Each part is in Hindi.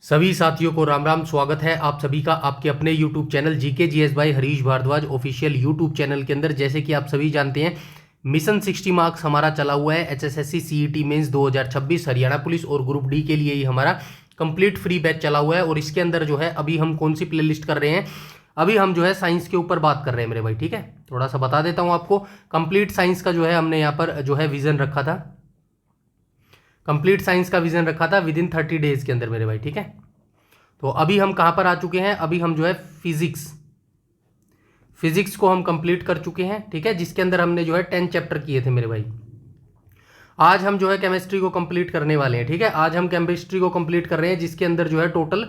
सभी साथियों को राम राम। स्वागत है आप सभी का आपके अपने YouTube channel GK GS by Harish Bhardwaj official YouTube channel के अंदर। जैसे कि आप सभी जानते हैं, मिशन 60 मार्क्स हमारा चला हुआ है HSSC CET mains 2026 Haryana police और ग्रुप डी के लिए ही हमारा कंप्लीट फ्री बैच चला हुआ है। और इसके अंदर जो है अभी हम कौन सी प्ले लिस्ट कर रहे हैं, अभी हम जो है साइंस के ऊपर बात कर रहे हैं मेरे भाई। ठीक है, थोड़ा सा बता देता हूँ आपको। कंप्लीट साइंस का जो है हमने यहाँ पर जो है विजन रखा था, कंप्लीट साइंस का विजन रखा था विद इन 30 डेज के अंदर मेरे भाई। ठीक है, तो अभी हम कहां पर आ चुके हैं, अभी हम जो है फिजिक्स को हम कंप्लीट कर चुके हैं। ठीक है, जिसके अंदर हमने जो है 10 चैप्टर किए थे मेरे भाई। आज हम जो है केमिस्ट्री को कंप्लीट करने वाले हैं। ठीक है, आज हम केमिस्ट्री को कंप्लीट कर रहे हैं, जिसके अंदर जो है टोटल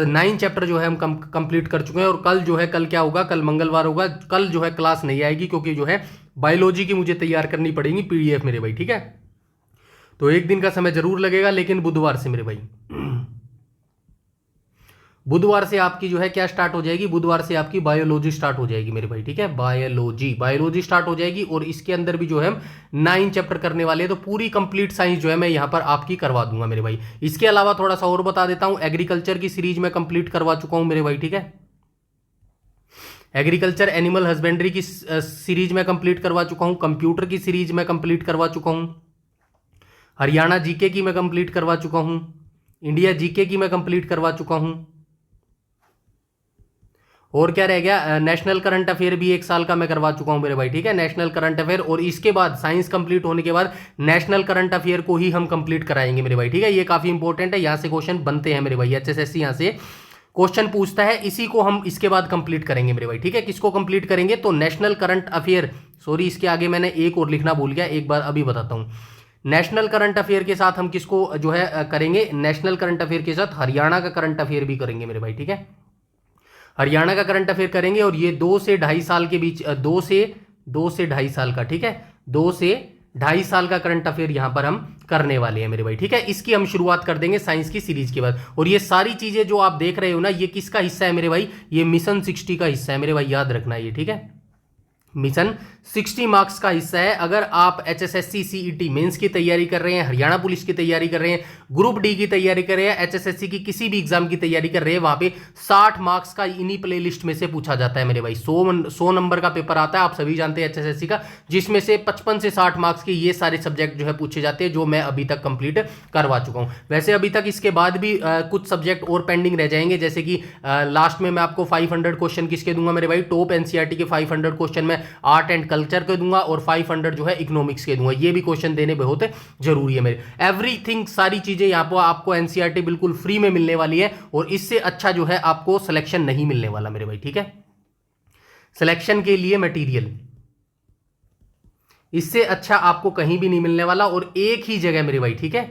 9 चैप्टर जो है हम कंप्लीट कर चुके हैं। और कल जो है, कल क्या होगा, कल मंगलवार होगा, कल जो है क्लास नहीं आएगी, क्योंकि जो है बायोलॉजी की मुझे तैयार करनी पड़ेगी पीडीएफ मेरे भाई। ठीक है, तो एक दिन का समय जरूर लगेगा, लेकिन बुधवार से मेरे भाई, बुधवार से आपकी जो है क्या स्टार्ट हो जाएगी, बुधवार से आपकी बायोलॉजी स्टार्ट हो जाएगी मेरे भाई। ठीक है, बायोलॉजी स्टार्ट हो जाएगी। और इसके अंदर भी जो है हम 9 चैप्टर करने वाले हैं, तो पूरी कंप्लीट साइंस जो है मैं यहां पर आपकी करवा दूंगा मेरे भाई। इसके अलावा थोड़ा सा और बता देता हूं, एग्रीकल्चर की सीरीज में कंप्लीट करवा चुका हूं मेरे भाई। ठीक है, एग्रीकल्चर एनिमल हस्बेंड्री की सीरीज में कंप्लीट करवा चुका हूं, कंप्यूटर की सीरीज में कंप्लीट करवा चुका हूं, हरियाणा जीके की मैं कंप्लीट करवा चुका हूं, इंडिया जीके की मैं कंप्लीट करवा चुका हूं। और क्या रह गया, नेशनल करंट अफेयर भी 1 साल का मैं करवा चुका हूं मेरे भाई। ठीक है, नेशनल करंट अफेयर। और इसके बाद साइंस कंप्लीट होने के बाद नेशनल करंट अफेयर को ही हम कंप्लीट कराएंगे मेरे भाई। ठीक है, ये काफी इंपॉर्टेंट है, यहां से क्वेश्चन बनते हैं मेरे भाई। एचएसएससी यहां से क्वेश्चन पूछता है, इसी को हम इसके बाद कंप्लीट करेंगे मेरे भाई। ठीक है, किसको कंप्लीट करेंगे, तो नेशनल करंट अफेयर, सॉरी इसके आगे मैंने एक और लिखना भूल गया, एक बार अभी बताता हूं। नेशनल करंट अफेयर के साथ हम किसको जो है करेंगे, नेशनल करंट अफेयर के साथ हरियाणा का करंट अफेयर भी करेंगे मेरे भाई। ठीक है, हरियाणा का करंट अफेयर करेंगे। और ये 2 से 2.5 साल के बीच, 2 से 2.5 साल का, ठीक है, 2 से 2.5 साल का करंट अफेयर यहां पर हम करने वाले हैं मेरे भाई। ठीक है, इसकी हम शुरुआत कर देंगे साइंस की सीरीज के बाद। और ये सारी चीजें जो आप देख रहे हो ना, ये किसका हिस्सा है मेरे भाई, ये मिशन 60 का हिस्सा है मेरे भाई, याद रखना ये। ठीक है, मिशन 60 मार्क्स का हिस्सा है। अगर आप एचएसएससी सीईटी मेंस की तैयारी कर रहे हैं, हरियाणा पुलिस की तैयारी कर रहे हैं, ग्रुप डी की तैयारी कर रहे हैं, एचएसएससी की किसी भी एग्जाम की तैयारी कर रहे हैं, वहां पे 60 मार्क्स का इन्हीं प्ले लिस्ट में से पूछा जाता है मेरे भाई। 100 नंबर का पेपर आता है, आप सभी जानते हैं एचएसएससी का, जिसमें से 55 से 60 मार्क्स के ये सारे सब्जेक्ट जो है पूछे जाते हैं, जो मैं अभी तक कंप्लीट करवा चुका हूं। वैसे अभी तक इसके बाद भी कुछ सब्जेक्ट और पेंडिंग रह जाएंगे, जैसे कि लास्ट में मैं आपको 500 क्वेश्चन किसके दूंगा मेरे भाई, टॉप एनसीईआरटी के 500 क्वेश्चन में आर्ट एंड कल्चर के दूंगा, और 500 जो है इकोनॉमिक्स के दूंगा। ये भी क्वेश्चन देने बहुत जरूरी है मेरे। एवरीथिंग, सारी चीजें यहां पर आपको एनसीईआरटी बिल्कुल फ्री में मिलने वाली है, और इससे अच्छा जो है आपको सिलेक्शन नहीं मिलने वाला मेरे भाई। ठीक है, सिलेक्शन के लिए मटेरियल इससे अच्छा आपको कहीं भी नहीं मिलने वाला, और एक ही जगह मेरे भाई। ठीक है,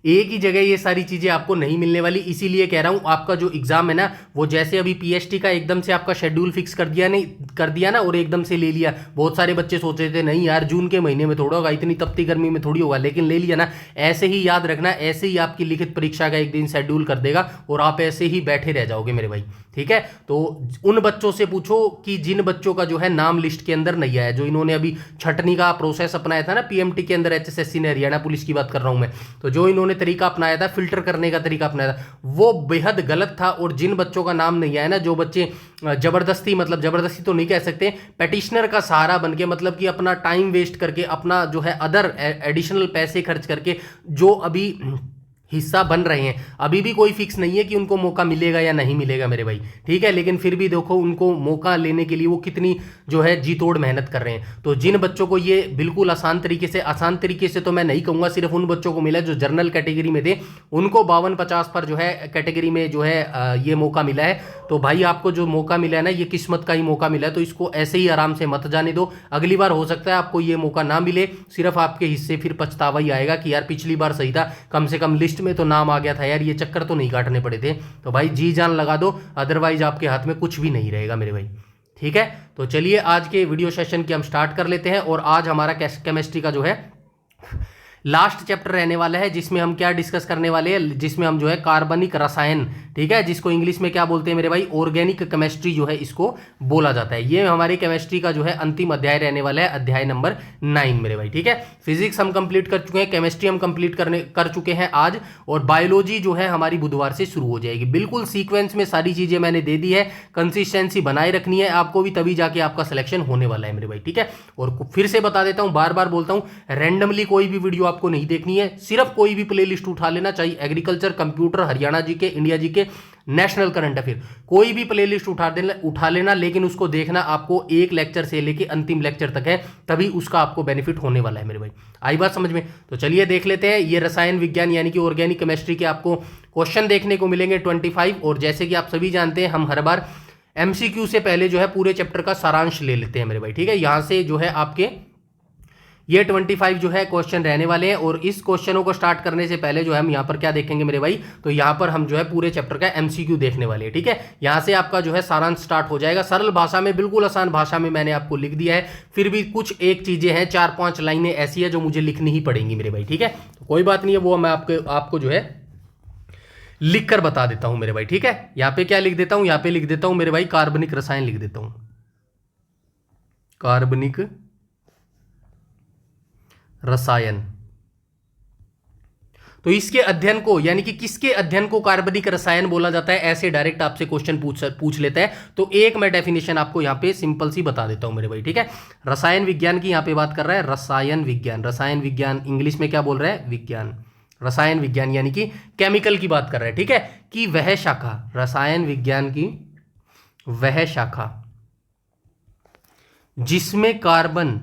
एक ही जगह ये सारी चीजें आपको नहीं मिलने वाली। इसीलिए कह रहा हूं, आपका जो एग्जाम है ना, वो जैसे अभी पीएचटी का एकदम से आपका शेड्यूल फिक्स कर दिया ना, और एकदम से ले लिया। बहुत सारे बच्चे सोच रहे थे नहीं यार, जून के महीने में थोड़ा होगा, इतनी तपती गर्मी में थोड़ी होगा, लेकिन ले लिया ना। ऐसे ही याद रखना, ऐसे ही आपकी लिखित परीक्षा का एक दिन शेड्यूल कर देगा, और आप ऐसे ही बैठे रह जाओगे मेरे भाई। ठीक है, तो उन बच्चों से पूछो कि जिन बच्चों का जो है नाम लिस्ट के अंदर नहीं आया, जो इन्होंने अभी छटनी का प्रोसेस अपनाया था ना पीएमटी के अंदर, एचएसएससी ने, हरियाणा पुलिस की बात कर रहा हूं मैं, तो जो इन्होंने तरीका अपनाया था, फिल्टर करने का तरीका अपनाया था, वो बेहद गलत था। और जिन बच्चों का नाम नहीं आया ना, जो बच्चे जबरदस्ती, मतलब जबरदस्ती तो नहीं कह सकते, पेटिशनर का सहारा बन के, मतलब कि अपना टाइम वेस्ट करके, अपना जो है अदर एडिशनल पैसे खर्च करके जो अभी हिस्सा बन रहे हैं, अभी भी कोई फिक्स नहीं है कि उनको मौका मिलेगा या नहीं मिलेगा मेरे भाई। ठीक है, लेकिन फिर भी देखो उनको मौका लेने के लिए वो कितनी जो है जी तोड़ मेहनत कर रहे हैं। तो जिन बच्चों को ये बिल्कुल आसान तरीके से तो मैं नहीं कहूँगा, सिर्फ उन बच्चों को मिला जो जनरल कैटेगरी में थे, उनको 52-50 पर जो है कैटेगरी में जो है ये मौका मिला है। तो भाई आपको जो मौका मिला है ना, ये किस्मत का ही मौका मिला है, तो इसको ऐसे ही आराम से मत जाने दो। अगली बार हो सकता है आपको ये मौका ना मिले, सिर्फ आपके हिस्से फिर पछतावा ही आएगा कि यार पिछली बार सही था, कम से कम लिस्ट में तो नाम आ गया था यार, ये चक्कर तो नहीं काटने पड़े थे। तो भाई जी जान लगा दो, अदरवाइज आपके हाथ में कुछ भी नहीं रहेगा मेरे भाई। ठीक है, तो चलिए आज के वीडियो सेशन की हम स्टार्ट कर लेते हैं। और आज हमारा केमिस्ट्री का जो है लास्ट चैप्टर रहने वाला है जिसमें हम क्या डिस्कस करने वाले हैं, जिसमें हम जो है कार्बनिक रसायन, ठीक है, जिसको इंग्लिश में क्या बोलते हैं मेरे भाई, ऑर्गेनिक केमिस्ट्री जो है इसको बोला जाता है। ये हमारी केमिस्ट्री का जो है अंतिम अध्याय रहने वाला है, अध्याय नंबर 9 मेरे भाई, ठीक है। फिजिक्स हम कंप्लीट कर चुके हैं, केमिस्ट्री हम कंप्लीट कर चुके हैं आज, और बायोलॉजी जो है हमारी बुधवार से शुरू हो जाएगी। बिल्कुल सीक्वेंस में सारी चीजें मैंने दे दी है, कंसिस्टेंसी बनाए रखनी है आपको भी, तभी जाके आपका सिलेक्शन होने वाला है मेरे भाई, ठीक है। और फिर से बता देता हूं, बार बार बोलता हूं, रैंडमली कोई भी वीडियो आपको नहीं देखनी है, सिर्फ कोई भी प्लेलिस्ट उठा लेना, चाहिए agriculture, computer, Haryana GK, India GK, national current affair, कोई भी प्लेलिस्ट उठा लेना, लेकिन उसको देखना आपको एक लेक्चर से लेके अंतिम लेक्चर तक है, तभी उसका आपको बेनिफिट होने वाला है मेरे भाई। आई बात समझ में? तो चलिए देख लेते हैं। ये रसायन विज्ञान यानी कि ऑर्गेनिक केमिस्ट्री के आपको क्वेश्चन देखने को मिलेंगे 25, और जैसे कि आप सभी जानते हैं हम हर बार एमसीक्यू से पहले जो है पूरे चैप्टर का सारांश ले लेते हैं मेरे भाई, ठीक है। यहां से जो है आपके ये 25 जो है क्वेश्चन रहने वाले हैं, और इस क्वेश्चनों को स्टार्ट करने से पहले जो है हम यहाँ पर क्या देखेंगे मेरे भाई, तो यहाँ पर हम जो है पूरे चैप्टर का एमसीक्यू देखने वाले हैं, ठीक है। यहाँ से आपका जो है सारांश स्टार्ट हो जाएगा, सरल भाषा में, बिल्कुल आसान भाषा में मैंने आपको लिख दिया है। फिर भी कुछ एक चीजें हैं, 4-5 लाइनें ऐसी है जो मुझे लिखनी ही पड़ेंगी मेरे भाई, ठीक है। तो कोई बात नहीं है, वो मैं आपको जो है लिख कर बता देता हूं मेरे भाई, ठीक है। यहां पे क्या लिख देता हूं, यहां पे लिख देता हूं मेरे भाई कार्बनिक रसायन लिख देता हूं, कार्बनिक रसायन। तो इसके अध्ययन को, यानी कि किसके अध्ययन को कार्बनिक रसायन बोला जाता है, ऐसे डायरेक्ट आपसे क्वेश्चन पूछ लेता है। तो एक मैं डेफिनेशन आपको यहां पे सिंपल सी बता देता हूं मेरे भाई, ठीक है। रसायन विज्ञान की यहां पे बात कर रहा है, रसायन विज्ञान, रसायन विज्ञान इंग्लिश में क्या बोल रहा है, विज्ञान, रसायन विज्ञान यानी कि केमिकल की बात कर रहा है, ठीक है। कि वह शाखा, रसायन विज्ञान की वह शाखा जिसमें कार्बन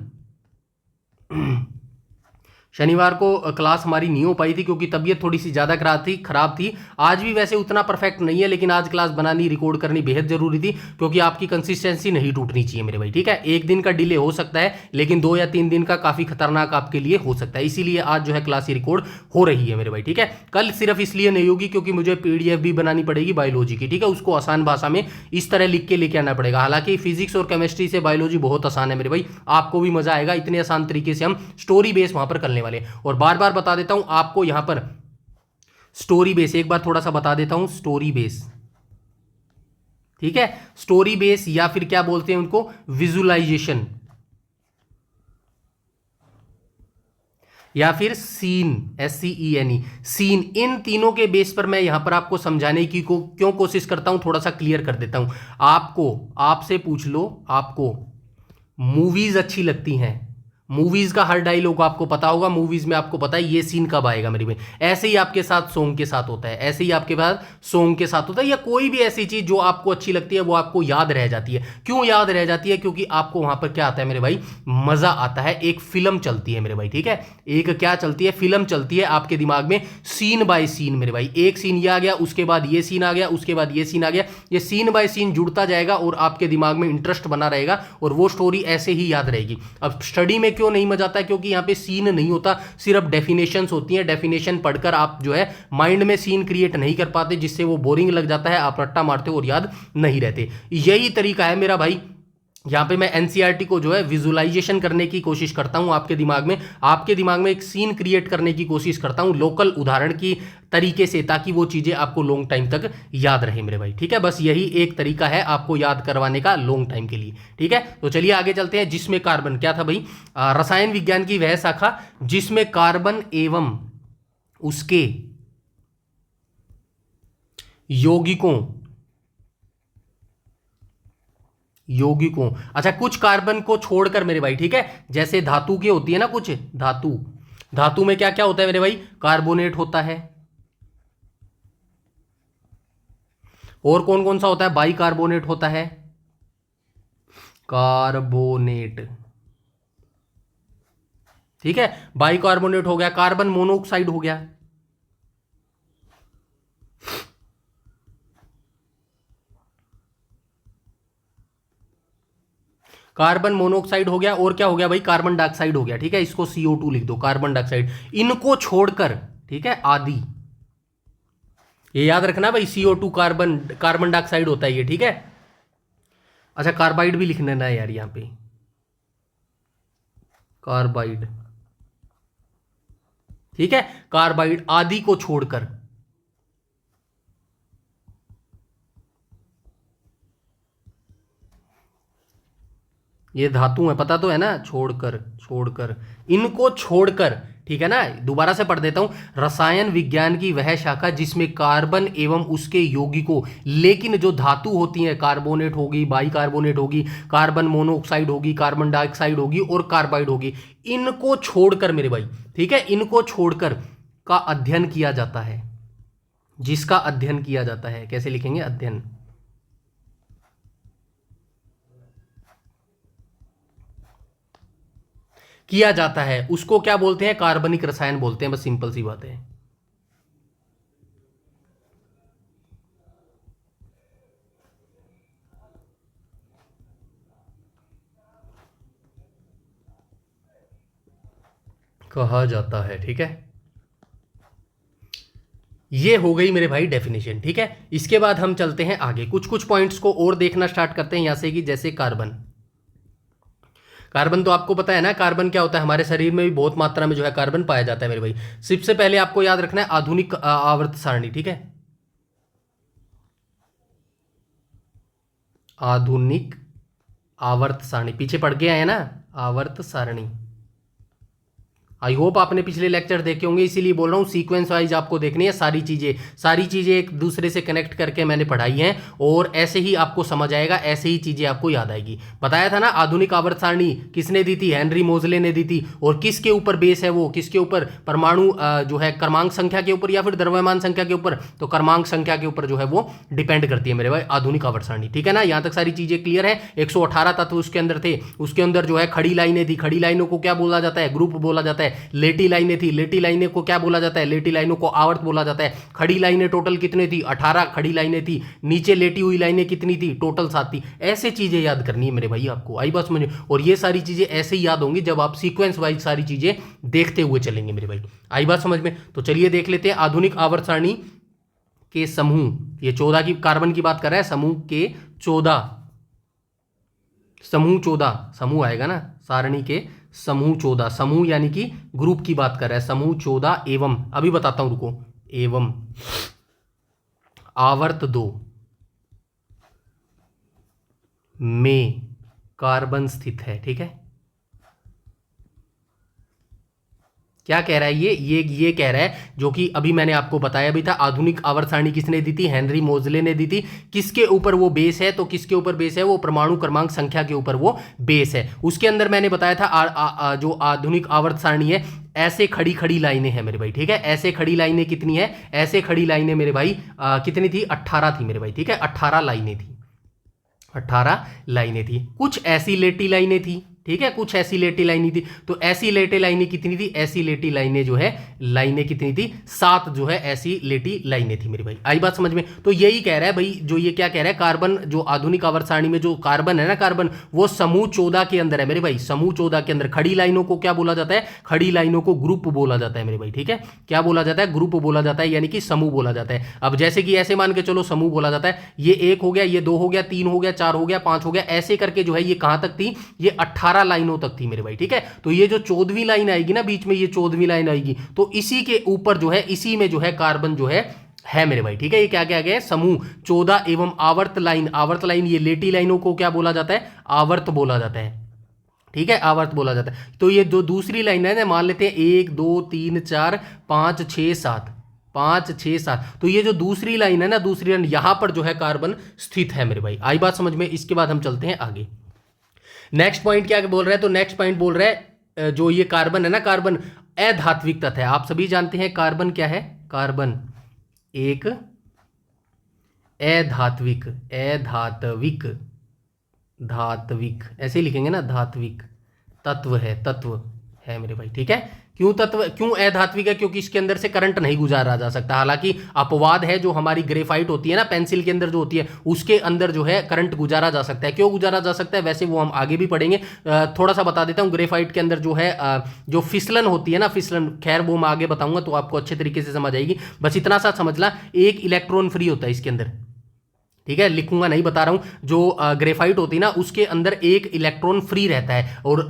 शनिवार को क्लास हमारी नहीं हो पाई थी क्योंकि तबीयत थोड़ी सी ज़्यादा खराब थी। आज भी वैसे उतना परफेक्ट नहीं है, लेकिन आज क्लास बनानी, रिकॉर्ड करनी बेहद जरूरी थी, क्योंकि आपकी कंसिस्टेंसी नहीं टूटनी चाहिए मेरे भाई, ठीक है। एक दिन का डिले हो सकता है, लेकिन 2 या 3 दिन का काफ़ी खतरनाक आपके लिए हो सकता है, इसीलिए आज जो है क्लास रिकॉर्ड हो रही है मेरे भाई, ठीक है। कल सिर्फ इसलिए नहीं होगी क्योंकि मुझे PDF भी बनानी पड़ेगी बायोलॉजी की, ठीक है। उसको आसान भाषा में इस तरह लिख के लेके आना पड़ेगा। हालांकि फिजिक्स और केमिस्ट्री से बायोलॉजी बहुत आसान है मेरे भाई, आपको भी मजा आएगा, इतने आसान तरीके से हम स्टोरी बेस वहां पर करने वाले। और बार बार बता देता हूं आपको यहां पर स्टोरी बेस, एक बार थोड़ा सा बता देता हूं, स्टोरी बेस, ठीक है। स्टोरी बेस या फिर क्या बोलते हैं उनको, विजुअलाइजेशन, या फिर सीन, SCENE, सीन, इन तीनों के बेस पर मैं यहां पर आपको समझाने की क्यों कोशिश करता हूं, थोड़ा सा क्लियर कर देता हूं आपको। आपसे पूछ लो, आपको मूवीज अच्छी लगती हैं, मूवीज का हर डायलॉग आपको पता होगा, मूवीज में आपको पता है ये सीन कब आएगा मेरी में। ऐसे ही आपके साथ सॉन्ग के साथ होता है, ऐसे ही आपके पास सॉन्ग के साथ होता है, या कोई भी ऐसी चीज जो आपको अच्छी लगती है वो आपको याद रह जाती है। क्यों याद रह जाती है? क्योंकि आपको वहां पर क्या आता है मेरे भाई, मजा आता है। एक फिल्म चलती है मेरे भाई, ठीक है। एक क्या चलती है, फिल्म चलती है आपके दिमाग में, सीन बाय सीन मेरे भाई। एक सीन ये आ गया, उसके बाद ये सीन आ गया, उसके बाद ये सीन आ गया, ये सीन बाय सीन जुड़ता जाएगा और आपके दिमाग में इंटरेस्ट बना रहेगा और वो स्टोरी ऐसे ही याद रहेगी। अब स्टडी में क्यों नहीं मजा आता है? क्योंकि यहां पे सीन नहीं होता, सिर्फ डेफिनेशंस होती हैं। डेफिनेशन पढ़कर आप जो है माइंड में सीन क्रिएट नहीं कर पाते, जिससे वो बोरिंग लग जाता है, आप रट्टा मारते हो और याद नहीं रहते। यही तरीका है मेरा भाई, यहां पे मैं एनसीईआरटी को जो है विजुअलाइजेशन करने की कोशिश करता हूं, आपके दिमाग में एक सीन क्रिएट करने की कोशिश करता हूं लोकल उदाहरण की तरीके से, ताकि वो चीजें आपको लॉन्ग टाइम तक याद रहे मेरे भाई, ठीक है। बस यही एक तरीका है आपको याद करवाने का लॉन्ग टाइम के लिए, ठीक है। तो चलिए आगे चलते हैं। जिसमें कार्बन, क्या था भाई, रसायन विज्ञान की वह शाखा जिसमें कार्बन एवं उसके यौगिकों, अच्छा, कुछ कार्बन को छोड़कर मेरे भाई, ठीक है। जैसे धातु की होती है ना, कुछ धातु में क्या क्या होता है मेरे भाई, कार्बोनेट होता है, और कौन कौन सा होता है, बाइकार्बोनेट होता है, कार्बोनेट, ठीक है। बाइकार्बोनेट हो गया, कार्बन मोनोऑक्साइड हो गया, कार्बन मोनोऑक्साइड हो गया, और क्या हो गया भाई, कार्बन डाइऑक्साइड हो गया, ठीक है। इसको CO2 लिख दो, कार्बन डाइऑक्साइड। इनको छोड़कर, ठीक है, आदि, ये याद रखना भाई, CO2 कार्बन डाइऑक्साइड होता है ये, ठीक है। अच्छा, कार्बाइड भी लिखना ना यार, यहां पे कार्बाइड, ठीक है, कार्बाइड आदि को छोड़कर। ये धातु है, पता तो है ना, छोड़कर, छोड़कर, इनको छोड़कर, ठीक है ना। दोबारा से पढ़ देता हूं, रसायन विज्ञान की वह शाखा जिसमें कार्बन एवं उसके यौगिकों, लेकिन जो धातु होती हैं, कार्बोनेट होगी, बाइकार्बोनेट होगी, कार्बन मोनोऑक्साइड होगी, कार्बन डाइऑक्साइड होगी और कार्बाइड होगी, इनको छोड़कर मेरे भाई, ठीक है, इनको छोड़कर का अध्ययन किया जाता है, जिसका अध्ययन किया जाता है। कैसे लिखेंगे, अध्ययन किया जाता है, उसको क्या बोलते हैं, कार्बनिक रसायन बोलते हैं। बस सिंपल सी बात है। कहा जाता है, ठीक है। ये हो गई मेरे भाई डेफिनेशन, ठीक है। इसके बाद हम चलते हैं आगे, कुछ कुछ पॉइंट्स को और देखना स्टार्ट करते हैं यहां से, कि जैसे कार्बन। कार्बन तो आपको पता है ना, कार्बन क्या होता है, हमारे शरीर में भी बहुत मात्रा में जो है कार्बन पाया जाता है मेरे भाई। सबसे पहले आपको याद रखना है आधुनिक आवर्त सारणी, ठीक है, आधुनिक आवर्त सारणी, पीछे पढ़ के आए ना, आवर्त सारणी। आई होप आपने पिछले लेक्चर देखे होंगे, इसीलिए बोल रहा हूँ सीक्वेंस वाइज आपको देखनी है सारी चीज़ें एक दूसरे से कनेक्ट करके मैंने पढ़ाई हैं, और ऐसे ही आपको समझ आएगा, ऐसे ही चीज़ें आपको याद आएगी। बताया था ना, आधुनिक आवर्त सारणी किसने दी थी, हेनरी मोजले ने दी थी। और किसके ऊपर बेस है वो, किसके ऊपर, परमाणु जो है क्रमांक संख्या के ऊपर या फिर द्रव्यमान संख्या के ऊपर, तो क्रमांक संख्या के ऊपर जो है वो डिपेंड करती है मेरे भाई आधुनिक आवर्त सारणी, ठीक है ना। यहाँ तक सारी चीज़ें क्लियर है। 118 तत्व उसके अंदर थे, उसके अंदर जो है खड़ी लाइनें थी, खड़ी लाइनों को क्या बोला जाता है, ग्रुप बोला जाता है। लेटी लाइनें थी, लेटी लाइनें को क्या बोला जाता है, लेटी लाइनों को आवर्त बोला जाता है। खड़ी लाइनें टोटल कितनी थी, 18 खड़ी लाइनें थी। नीचे लेटी हुई लाइनें कितनी थी, टोटल 7 थी। ऐसे चीजें याद करनी है मेरे भाई आपको, आई बात समझ। और ये सारी चीजें ऐसे ही याद होंगी जब आप सीक्वेंस वाइज सारी चीजें देखते हुए चलेंगे मेरे भाई, आई बात समझ में। तो चलिए देख लेते हैं आधुनिक आवर्त सारणी के समूह। ये 14 की कार्बन की बात कर रहा है, समूह के 14, समूह 14, समूह आएगा ना, सारणी के समूह 14, समूह यानी कि ग्रुप की बात कर रहा है, समूह 14 एवं, अभी बताता हूं रुको, एवं आवर्त 2 में कार्बन स्थित है, ठीक है। क्या कह रहा है ये कह रहा है, जो कि अभी मैंने आपको बताया भी था, आधुनिक आवर्त सारणी किसने दी थी, हेनरी मोजले ने दी थी। किसके ऊपर वो बेस है, तो किसके ऊपर बेस है, वो परमाणु क्रमांक संख्या के ऊपर वो बेस है। उसके अंदर मैंने बताया था जो आधुनिक आवर्त सारणी है, ऐसे खड़ी खड़ी लाइनें हैं मेरे भाई, ठीक है। ऐसे खड़ी लाइनें कितनी है, ऐसे खड़ी लाइनें मेरे भाई कितनी थी, 18 थी मेरे भाई, ठीक है, 18 लाइनें थी, 18 लाइनें थी। कुछ ऐसी लेटी लाइनें थी, ठीक है, कुछ ऐसी लेटी लाइनें थी। तो ऐसी लेटी लाइनें कितनी थी, ऐसी लेटी लाइनें जो है, लाइनें कितनी थी, 7 जो है ऐसी लेटी लाइनें थी मेरे भाई, आई बात समझ में। तो यही कह रहा है भाई, जो ये क्या कह रहा है, कार्बन जो आधुनिक आवर्त सारणी में जो कार्बन है ना, कार्बन वो समूह 14 के अंदर है मेरे भाई, समूह 14 के अंदर। खड़ी लाइनों को क्या बोला जाता है, खड़ी लाइनों को ग्रुप बोला जाता है मेरे भाई, ठीक है। क्या बोला जाता है, ग्रुप बोला जाता है, यानी कि समूह बोला जाता है। अब जैसे कि ऐसे मान के चलो समूह बोला जाता है, ये 1 हो गया, ये 2 हो गया, 3 हो गया, 4 हो गया, 5 हो गया, ऐसे करके जो है ये कहां तक थी, ये 18 लाइनों तक थी मेरे भाई, ठीक है। तो ये जो 14वीं लाइन आएगी ना बीच में, ये 14वीं लाइन आएगी, तो इसी के ऊपर जो है, इसी में जो है कार्बन जो है मेरे भाई, ठीक है। ये क्या क्या गया, समूह 14 एवं आवर्त लाइन, आवर्त लाइन ये लेटी लाइनों को क्या बोला जाता है, आवर्त बोला जाता है, ठीक है, आवर्त बोला जाता है। तो ये जो दूसरी लाइन है ना, मान लेते हैं 1 2 3 4 5 6 7, 5 6 7, तो ये जो दूसरी लाइन है ना, दूसरी लाइन, यहां पर जो है कार्बन स्थित है मेरे भाई, आई बात समझ में। इसके बाद हम चलते हैं आगे। नेक्स्ट पॉइंट क्या बोल रहा है, तो नेक्स्ट पॉइंट बोल रहा है जो ये कार्बन है ना, कार्बन अधात्विक तत्व है। आप सभी जानते हैं कार्बन क्या है, कार्बन एक अधात्विक, अधात्विक, धात्विक ऐसे ही लिखेंगे ना, धात्विक तत्व है मेरे भाई, ठीक है। क्यों तत्व, क्यों अधात्विक है, क्योंकि इसके अंदर से करंट नहीं गुजारा जा सकता। हालांकि अपवाद है, जो हमारी ग्रेफाइट होती है ना, पेंसिल के अंदर जो होती है, उसके अंदर जो है करंट गुजारा जा सकता है। क्यों गुजारा जा सकता है, वैसे वो हम आगे भी पढ़ेंगे। थोड़ा सा बता देता हूँ, ग्रेफाइट के अंदर जो है जो फिसलन होती है ना, फिसलन, खैर वो मैं आगे बताऊंगा तो आपको अच्छे तरीके से समझ आएगी। बस इतना सा समझना, एक इलेक्ट्रॉन फ्री होता है इसके अंदर, ठीक है, लिखूंगा नहीं, बता रहा हूं। जो ग्रेफाइट होती है ना, उसके अंदर एक इलेक्ट्रॉन फ्री रहता है, और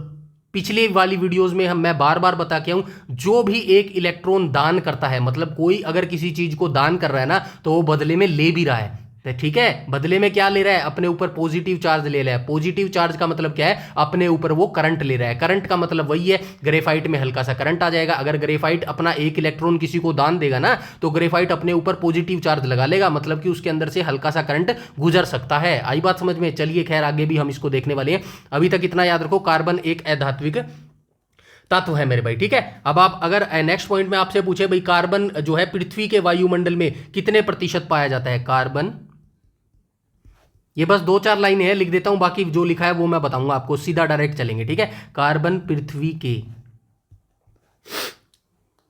पिछले वाली वीडियोस में मैं बार बार बता के हूं, जो भी एक इलेक्ट्रॉन दान करता है, मतलब कोई अगर किसी चीज को दान कर रहा है ना, तो वो बदले में ले भी रहा है, ठीक है। बदले में क्या ले रहा है? अपने ऊपर पॉजिटिव चार्ज ले रहा है। पॉजिटिव चार्ज का मतलब क्या है? अपने ऊपर वो करंट ले रहा है। करंट का मतलब वही है, ग्रेफाइट में हल्का सा करंट आ जाएगा। अगर ग्रेफाइट अपना एक इलेक्ट्रॉन किसी को दान देगा ना, तो ग्रेफाइट अपने ऊपर पॉजिटिव चार्ज लगा लेगा, मतलब कि उसके अंदर से हल्का सा करंट गुजर सकता है। आई बात समझ में? चलिए खैर आगे भी हम इसको देखने वाले हैं। अभी तक इतना याद रखो, कार्बन एक अधात्विक तत्व है मेरे भाई, ठीक है। अब आप अगर नेक्स्ट पॉइंट में आपसे पूछे भाई कार्बन जो है पृथ्वी के वायुमंडल में कितने प्रतिशत पाया जाता है? कार्बन, ये बस 2-4 लाइन है, लिख देता हूं, बाकी जो लिखा है वो मैं बताऊंगा आपको, सीधा डायरेक्ट चलेंगे, ठीक है। कार्बन पृथ्वी के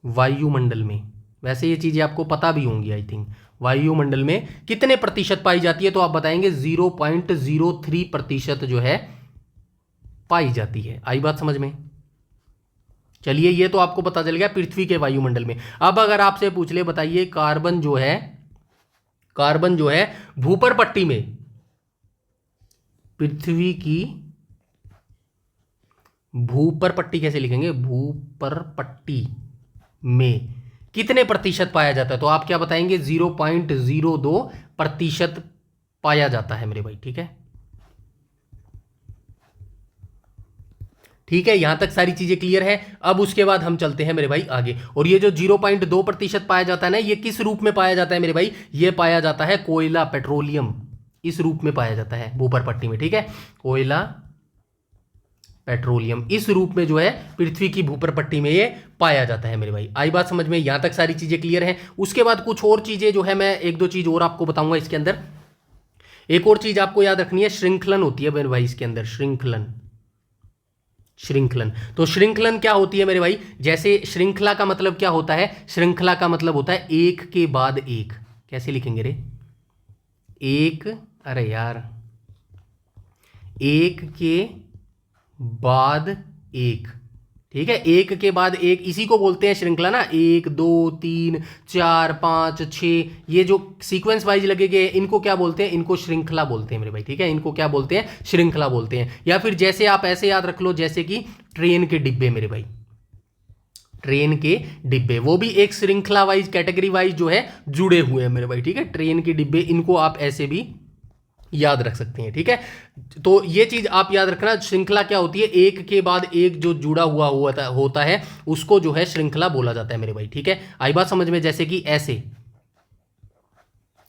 वायुमंडल में, वैसे ये चीजें आपको पता भी होंगी आई थिंक, वायुमंडल में कितने प्रतिशत पाई जाती है? तो आप बताएंगे 0.03% जो है पाई जाती है। आई बात समझ में? चलिए, ये तो आपको पता चल गया पृथ्वी के वायुमंडल में। अब अगर आपसे पूछ ले, बताइए कार्बन जो है भूपर पट्टी में, पृथ्वी की भूपर पट्टी कैसे लिखेंगे? भूपर पट्टी में कितने प्रतिशत पाया जाता है? तो आप क्या बताएंगे? 0.02% पाया जाता है मेरे भाई, ठीक है। ठीक है, यहां तक सारी चीजें क्लियर है। अब उसके बाद हम चलते हैं मेरे भाई आगे। और ये जो 0.2% पाया जाता है ना, ये किस रूप में पाया जाता है मेरे भाई? ये पाया जाता है कोयला, पेट्रोलियम, इस रूप में पाया जाता है भूपर पट्टी में, ठीक है। कोयला, पेट्रोलियम, इस रूप में जो है पृथ्वी की भूपर पट्टी में ये पाया जाता है मेरे भाई। आई बात समझ में? यहां तक सारी चीजें क्लियर हैं। उसके बाद कुछ और चीजें जो है, मैं एक दो चीज और आपको बताऊंगा इसके अंदर। एक और चीज आपको याद रखनी है, श्रृंखलन होती है मेरे भाई इसके अंदर, श्रृंखलन। तो श्रृंखलन क्या होती है मेरे भाई? जैसे श्रृंखला का मतलब क्या होता है? श्रृंखला का मतलब होता है एक के बाद एक। कैसे लिखेंगे रे? एक, अरे यार, एक के बाद एक, ठीक है। एक के बाद एक, इसी को बोलते हैं श्रृंखला ना। 1 2 3 4 5 6, ये जो सीक्वेंस वाइज लगे गए, इनको क्या बोलते हैं? इनको श्रृंखला बोलते हैं मेरे भाई, ठीक है। इनको क्या बोलते हैं? श्रृंखला बोलते हैं। या फिर जैसे आप ऐसे याद रख लो, जैसे कि ट्रेन के डिब्बे मेरे भाई, ट्रेन के डिब्बे, वो भी एक श्रृंखला वाइज, कैटेगरी वाइज जो है जुड़े हुए हैं मेरे भाई, ठीक है। ट्रेन के डिब्बे, इनको आप ऐसे भी याद रख सकते हैं, ठीक है। तो ये चीज आप याद रखना, श्रृंखला क्या होती है? एक के बाद एक जो जुड़ा हुआ होता है, उसको जो है श्रृंखला बोला जाता है मेरे भाई, ठीक है। आई बात समझ में? जैसे कि ऐसे,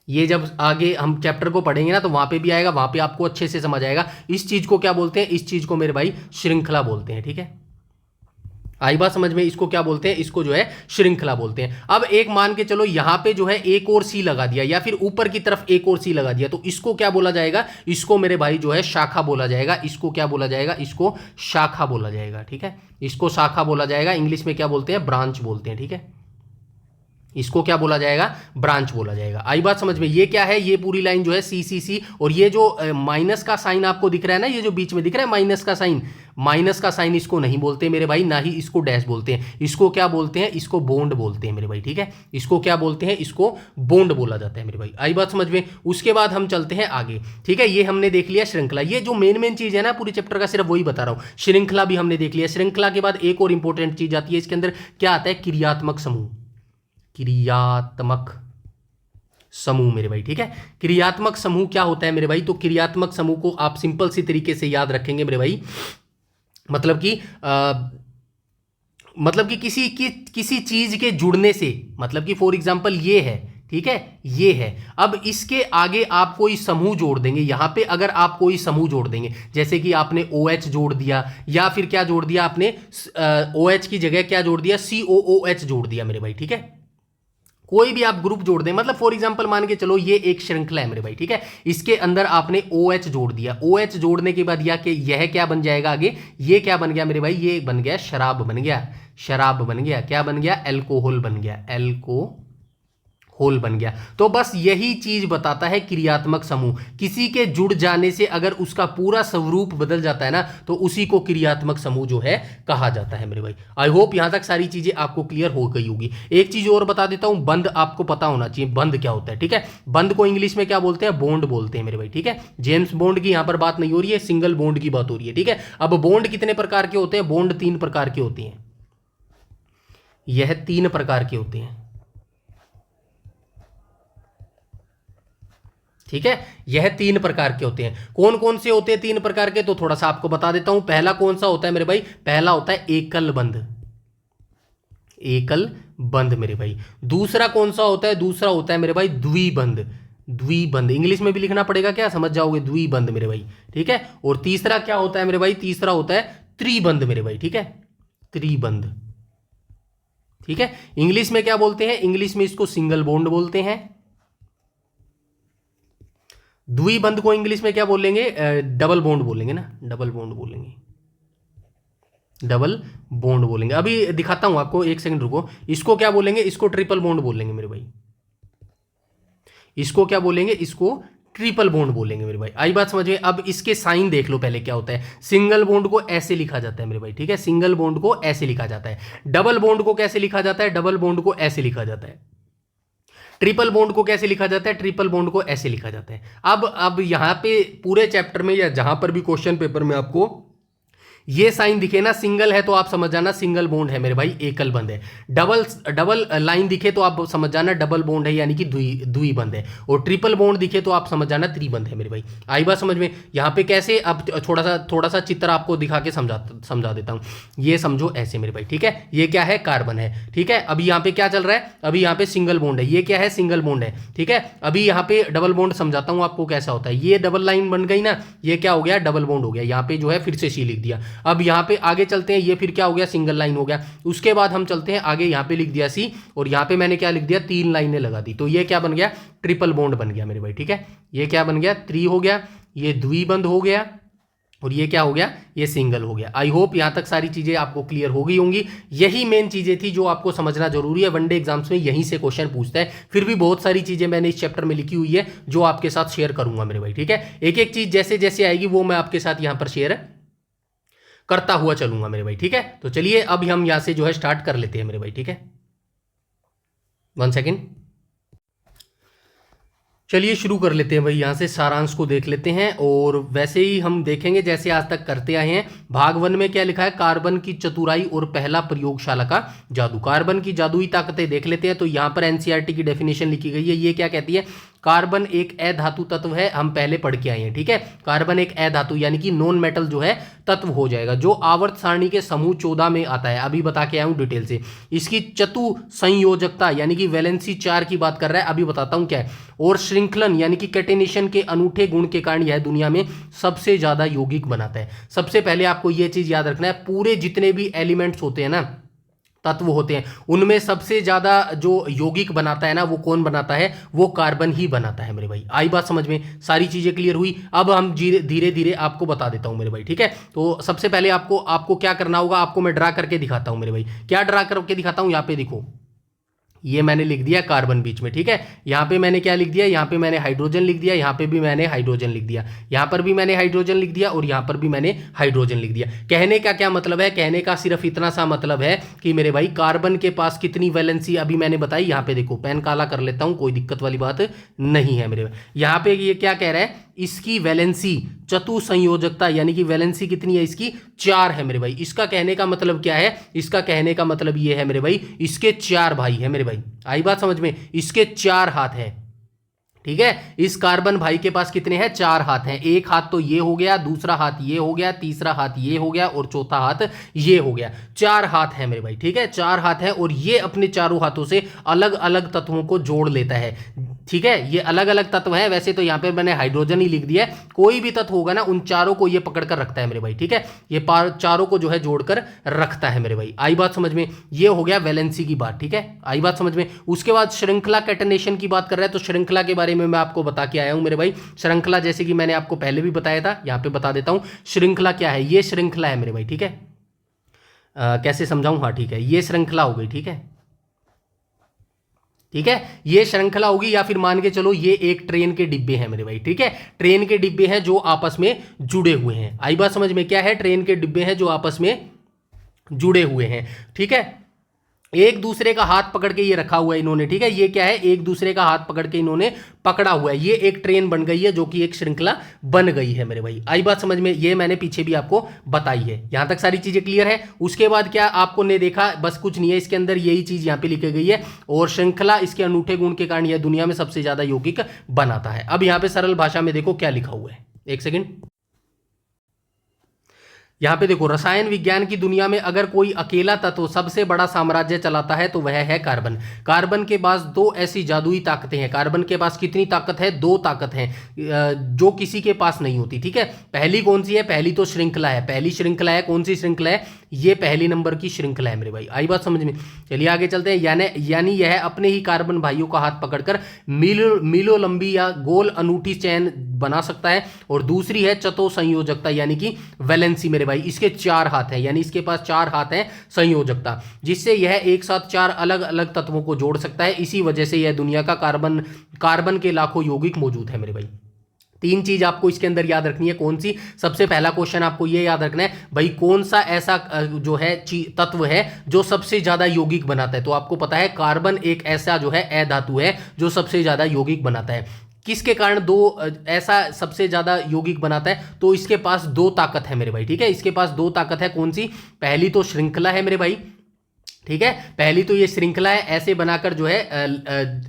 ये जब आगे हम चैप्टर को पढ़ेंगे ना, तो वहां पे भी आएगा, वहां पे आपको अच्छे से समझ आएगा। इस चीज को क्या बोलते हैं? इस चीज को मेरे भाई श्रृंखला बोलते हैं, ठीक है। आई बात समझ में? इसको क्या बोलते हैं? इसको जो है श्रृंखला बोलते हैं। अब एक मान के चलो, यहां पे जो है एक और सी लगा दिया, या फिर ऊपर की तरफ एक और सी लगा दिया, तो इसको क्या बोला जाएगा? इसको मेरे भाई जो है शाखा बोला जाएगा। इसको क्या बोला जाएगा? इसको शाखा बोला जाएगा, ठीक है। इसको शाखा बोला जाएगा। इंग्लिश में क्या बोलते हैं? ब्रांच बोलते हैं, ठीक है। इसको क्या बोला जाएगा? ब्रांच बोला जाएगा। आई बात समझ में? ये क्या है? ये पूरी लाइन जो है CCC, और ये जो माइनस का साइन आपको दिख रहा है ना, ये जो बीच में दिख रहा है माइनस का साइन, माइनस का साइन इसको नहीं बोलते मेरे भाई, ना ही इसको डैश बोलते हैं। इसको क्या बोलते हैं? इसको बॉन्ड बोलते हैं मेरे भाई, ठीक है। इसको क्या बोलते हैं? इसको बॉन्ड बोला जाता है मेरे भाई। आई बात समझ में? उसके बाद हम चलते हैं आगे, ठीक है। ये हमने देख लिया श्रृंखला। ये जो मेन चीज है ना पूरी चैप्टर का, सिर्फ वही बता रहा हूं। श्रृंखला भी हमने देख लिया। श्रृंखला के बाद एक और इंपॉर्टेंट चीज आती है इसके अंदर, क्या आता है? क्रियात्मक समूह। क्रियात्मक समूह मेरे भाई, ठीक है। क्रियात्मक समूह क्या होता है मेरे भाई? तो क्रियात्मक समूह को आप सिंपल सी तरीके से याद रखेंगे मेरे भाई, मतलब कि किसी चीज के जुड़ने से, मतलब कि फॉर एग्जांपल ये है, ठीक है, ये है। अब इसके आगे आप कोई समूह जोड़ देंगे। यहां पे अगर आप कोई समूह जोड़ देंगे, जैसे कि आपने OH जोड़ दिया, या फिर क्या जोड़ दिया आपने? OH की जगह क्या जोड़ दिया? COOH जोड़ दिया मेरे भाई, ठीक है। कोई भी आप ग्रुप जोड़ दें, मतलब फॉर एग्जांपल मान के चलो ये एक श्रृंखला है मेरे भाई, ठीक है। इसके अंदर आपने OH जोड़ दिया। OH जोड़ने के बाद यह क्या बन जाएगा आगे? ये क्या बन गया मेरे भाई? ये बन गया शराब बन गया। शराब बन गया। क्या बन गया? अल्कोहल बन गया। होल बन गया। तो बस यही चीज बताता है क्रियात्मक समूह, किसी के जुड़ जाने से अगर उसका पूरा स्वरूप बदल जाता है ना तो उसी को क्रियात्मक समूह जो है कहा जाता है मेरे भाई। आई होप यहां तक सारी चीजें आपको क्लियर हो गई होगी। एक चीज और बता देता हूं, बंध आपको पता होना चाहिए बंध क्या होता है, ठीक है। बंध को इंग्लिश में क्या बोलते हैं, बॉन्ड बोलते हैं मेरे भाई, ठीक है। जेम्स बॉन्ड की यहां पर बात नहीं हो रही है, सिंगल बॉन्ड की बात हो रही है, ठीक है। अब बॉन्ड कितने प्रकार के होते हैं, बॉन्ड 3 प्रकार के होते हैं, यह 3 प्रकार के होते हैं, ठीक है। यह 3 प्रकार के होते हैं। कौन कौन से होते हैं 3 प्रकार के, तो थोड़ा सा आपको बता देता हूं। पहला कौन सा होता है मेरे भाई, पहला होता है एकल बंध, एकल बंध मेरे भाई। दूसरा कौन सा होता है, दूसरा होता है मेरे भाई द्विबंध, द्विबंध इंग्लिश में भी लिखना पड़ेगा, क्या समझ जाओगे, द्विबंध मेरे भाई, ठीक है। और तीसरा क्या होता है मेरे भाई, तीसरा होता है त्रिबंध मेरे भाई, ठीक है, त्रिबंध, ठीक है। इंग्लिश में क्या बोलते हैं, इंग्लिश में इसको सिंगल बॉन्ड बोलते हैं। द्विबंध को इंग्लिश में क्या बोलेंगे, डबल बॉन्ड बोलेंगे ना, डबल बॉन्ड बोलेंगे, डबल बॉन्ड बोलेंगे। अभी दिखाता हूं आपको, एक सेकंड रुको। इसको क्या बोलेंगे, इसको ट्रिपल बॉन्ड बोलेंगे मेरे भाई, इसको क्या बोलेंगे, इसको ट्रिपल बॉन्ड बोलेंगे मेरे भाई। आई बात समझ में। अब इसके साइन देख लो पहले क्या होता है। सिंगल बॉन्ड को ऐसे लिखा जाता है मेरे भाई, ठीक है, सिंगल बॉन्ड को ऐसे लिखा जाता है। डबल बॉन्ड को कैसे लिखा जाता है, डबल बॉन्ड को ऐसे लिखा जाता है। ट्रिपल बॉन्ड को कैसे लिखा जाता है, ट्रिपल बॉन्ड को ऐसे लिखा जाता है। अब यहां पे पूरे चैप्टर में या जहां पर भी क्वेश्चन पेपर में आपको ये साइन दिखे ना, सिंगल है तो आप समझ जाना सिंगल बॉन्ड है मेरे भाई, एकल बंध है। डबल डबल लाइन दिखे तो आप समझ जाना डबल बॉन्ड है, यानी कि द्विबंध है। और ट्रिपल बॉन्ड दिखे तो आप समझ जाना त्रिबंध है मेरे भाई। आई बात समझ में। यहाँ पे कैसे, अब थोड़ा सा चित्र आपको दिखा के समझा देता हूँ। ये समझो ऐसे मेरे भाई, ठीक है। ये क्या है, कार्बन है, ठीक है। अभी यहाँ पे क्या चल रहा है, अभी यहाँ पे सिंगल बॉन्ड है, ये क्या है, सिंगल बॉन्ड है, ठीक है। अभी यहाँ पे डबल बॉन्ड समझाता हूँ आपको कैसा होता है। ये डबल लाइन बन गई ना, ये क्या हो गया, डबल बॉन्ड हो गया। यहाँ पे जो है फिर से सी लिख दिया। अब यहाँ पे आगे चलते हैं, ये फिर क्या हो गया, सिंगल लाइन हो गया। उसके बाद हम चलते हैं आगे, यहाँ पे लिख दिया सी, और यहाँ पे मैंने क्या लिख दिया, 3 लाइनें लगा दी। तो ये क्या बन गया, ट्रिपल बॉन्ड बन गया मेरे भाई, ठीक है। ये क्या बन गया, त्रि हो गया, ये द्विबंध हो गया, और ये क्या हो गया, ये सिंगल हो गया। आई होप यहां तक सारी चीजें आपको क्लियर हो गई होंगी। यही मेन चीजें थी जो आपको समझना जरूरी है। वनडे एग्जाम्स में यहीं से क्वेश्चन पूछता है। फिर भी बहुत सारी चीजें मैंने इस चैप्टर में लिखी हुई है जो आपके साथ शेयर करूंगा मेरे भाई, ठीक है। एक एक चीज जैसे जैसे आएगी वो मैं आपके साथ यहां पर शेयर करता हुआ चलूंगा मेरे भाई, ठीक है। तो चलिए अब हम यहां से जो है स्टार्ट कर लेते हैं मेरे भाई, ठीक है। 1 सेकेंड, चलिए शुरू कर लेते हैं भाई। यहाँ से सारांश को देख लेते हैं, और वैसे ही हम देखेंगे जैसे आज तक करते आए हैं। भाग 1 में क्या लिखा है, कार्बन की चतुराई और पहला प्रयोगशाला का जादू। कार्बन की जादुई ताकतें देख लेते हैं। तो यहाँ पर एनसीईआरटी की डेफिनेशन लिखी गई है। ये क्या कहती है, कार्बन एक अधातु तत्व है, हम पहले पढ़ के आए हैं, ठीक है। कार्बन एक अधातु यानी कि नॉन मेटल जो है तत्व हो जाएगा, जो आवर्त सारणी के समूह 14 में आता है। अभी बता के आया हूं डिटेल से। इसकी चतु संयोजकता यानी कि वैलेंसी 4 की बात कर रहा है, अभी बताता हूं क्या है। और श्रृंखलन यानी कि कैटेनेशन के अनूठे गुण के कारण यह दुनिया में सबसे ज्यादा यौगिक बनाता है। सबसे पहले आपको यह चीज याद रखना है, पूरे जितने भी एलिमेंट्स होते हैं ना, तत्व होते हैं, उनमें सबसे ज्यादा जो यौगिक बनाता है ना, वो कौन बनाता है, वो कार्बन ही बनाता है मेरे भाई। आई बात समझ में, सारी चीजें क्लियर हुई। अब हम धीरे धीरे आपको बता देता हूं मेरे भाई, ठीक है। तो सबसे पहले आपको क्या करना होगा, आपको मैं ड्रा करके दिखाता हूं मेरे भाई। क्या ड्रा करके दिखाता हूं, यहाँ पे देखो, ये मैंने लिख दिया कार्बन बीच में, ठीक है। यहाँ पे मैंने क्या लिख दिया, यहाँ पे मैंने हाइड्रोजन लिख दिया, यहाँ पे भी मैंने हाइड्रोजन लिख दिया, यहाँ पर भी मैंने हाइड्रोजन लिख दिया, और यहाँ पर भी मैंने हाइड्रोजन लिख दिया। कहने का क्या मतलब है, कहने का सिर्फ इतना सा मतलब है कि मेरे भाई कार्बन के पास कितनी वैलेंसी अभी मैंने बताई। यहाँ पे देखो, पेन काला कर लेता हूँ, कोई दिक्कत वाली बात नहीं है मेरे भाई। यहाँ पे ये क्या कह रहा है, इसकी वैलेंसी चतु संयोजकता यानी कि वैलेंसी कितनी है, इसकी 4 है मेरे भाई। इसका कहने का मतलब क्या है, इसका कहने का मतलब ये है मेरे भाई, इसके 4 भाई है मेरे भाई। आई बात समझ में, इसके 4 हाथ हैं, ठीक है। इस कार्बन भाई के पास कितने हैं, 4 हाथ हैं। एक हाथ तो ये हो गया, दूसरा हाथ ये हो गया, तीसरा हाथ ये हो गया, और चौथा हाथ ये हो गया। 4 हाथ हैं मेरे भाई, ठीक है, 4 हाथ हैं। और ये अपने चारों हाथों से अलग अलग तत्वों को जोड़ लेता है, ठीक है। ये अलग अलग तत्व है। वैसे तो यहाँ पे मैंने हाइड्रोजन ही लिख दिया है, कोई भी तत्व होगा ना, उन चारों को ये पकड़ कर रखता है मेरे भाई, ठीक है। ये चारों को जो है जोड़कर रखता है मेरे भाई। आई बात समझ में, ये हो गया वैलेंसी की बात, ठीक है। आई बात समझ में। उसके बाद श्रृंखला कैटेनेशन की बात कर रहा है, तो श्रृंखला के बारे में मैं आपको बता के आया हूं मेरे भाई। श्रृंखला जैसे कि मैंने आपको पहले भी बताया था, यहां पे बता देता हूं श्रृंखला क्या है। ये श्रृंखला है मेरे भाई, ठीक है। कैसे समझाऊं, हाँ ठीक है, ये श्रृंखला हो गई, ठीक है। ठीक है, ये श्रृंखला होगी, या फिर मान के चलो ये एक ट्रेन के डिब्बे हैं मेरे भाई। ठीक है, ट्रेन के डिब्बे हैं जो आपस में जुड़े हुए हैं। आई बात समझ में? क्या है? ट्रेन के डिब्बे हैं जो आपस में जुड़े हुए हैं। ठीक है, एक दूसरे का हाथ पकड़ के ये रखा हुआ है इन्होंने। ठीक है, ये क्या है? एक दूसरे का हाथ पकड़ के इन्होंने पकड़ा हुआ है। ये एक ट्रेन बन गई है, जो कि एक श्रृंखला बन गई है मेरे भाई। आई बात समझ में? ये मैंने पीछे भी आपको बताई है। यहां तक सारी चीजें क्लियर है। उसके बाद क्या आपको ने देखा? बस कुछ नहीं है, इसके अंदर यही चीज यहां पे लिखी गई है, और श्रृंखला इसके अनूठे गुण के कारण यह दुनिया में सबसे ज्यादा यौगिक बनाता है। अब यहां पे सरल भाषा में देखो क्या लिखा हुआ है, एक सेकेंड। यहां पे देखो, रसायन विज्ञान की दुनिया में अगर कोई अकेला तत्व सबसे बड़ा साम्राज्य चलाता है तो वह है कार्बन। कार्बन के पास दो ऐसी जादुई ताकतें हैं। कार्बन के पास कितनी ताकत है? दो ताकत है, जो किसी के पास नहीं होती। ठीक है, पहली कौन सी है? पहली तो श्रृंखला है। पहली श्रृंखला है, कौन सी श्रृंखला है? ये पहली नंबर की श्रृंखला है मेरे भाई। आई बात समझ में? चलिए आगे चलते हैं। यानी यह अपने ही कार्बन भाइयों का हाथ पकड़कर मीलों लंबी या गोल अनूठी चैन बना सकता है। और दूसरी है चतो संयोजकता, यानी कि वैलेंसी मेरे भाई। इसके चार हाथ हैं, यानी इसके पास चार हाथ हैं संयोजकता, जिससे यह एक साथ चार अलग अलग तत्वों को जोड़ सकता है। इसी वजह से यह दुनिया का कार्बन के लाखों यौगिक मौजूद है मेरे भाई। तीन चीज आपको इसके अंदर याद रखनी है। कौन सी? सबसे पहला क्वेश्चन आपको यह याद रखना है भाई, कौन सा ऐसा जो है तत्व है जो सबसे ज्यादा यौगिक बनाता है? तो आपको पता है कार्बन एक ऐसा जो है अधातु है जो सबसे ज्यादा यौगिक बनाता है। किसके कारण ऐसा सबसे ज्यादा यौगिक बनाता है? तो इसके पास दो ताकत है मेरे भाई। ठीक है, इसके पास दो ताकत है। कौन सी? पहली तो श्रृंखला है मेरे भाई। ठीक है, पहली तो ये श्रृंखला है, ऐसे बनाकर जो है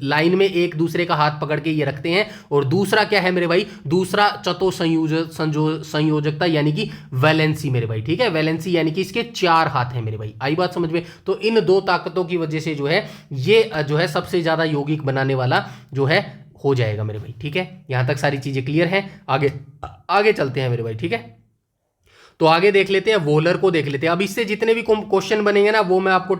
लाइन में एक दूसरे का हाथ पकड़ के ये रखते हैं। और दूसरा क्या है मेरे भाई? दूसरा चतो संयोजकता, यानी कि वैलेंसी मेरे भाई। ठीक है, वैलेंसी यानी कि इसके चार हाथ हैं मेरे भाई। आई बात समझ में? तो इन दो ताकतों की वजह से जो है ये जो है सबसे ज्यादा यौगिक बनाने वाला जो है हो जाएगा मेरे भाई। ठीक है, यहां तक सारी चीजें क्लियर हैं। आगे चलते हैं मेरे भाई। ठीक है, तो आगे देख लेते हैं, वोलर को देख लेते हैं। अब इससे जितने भी क्वेश्चन बनेंगे ना, वो मैं आपको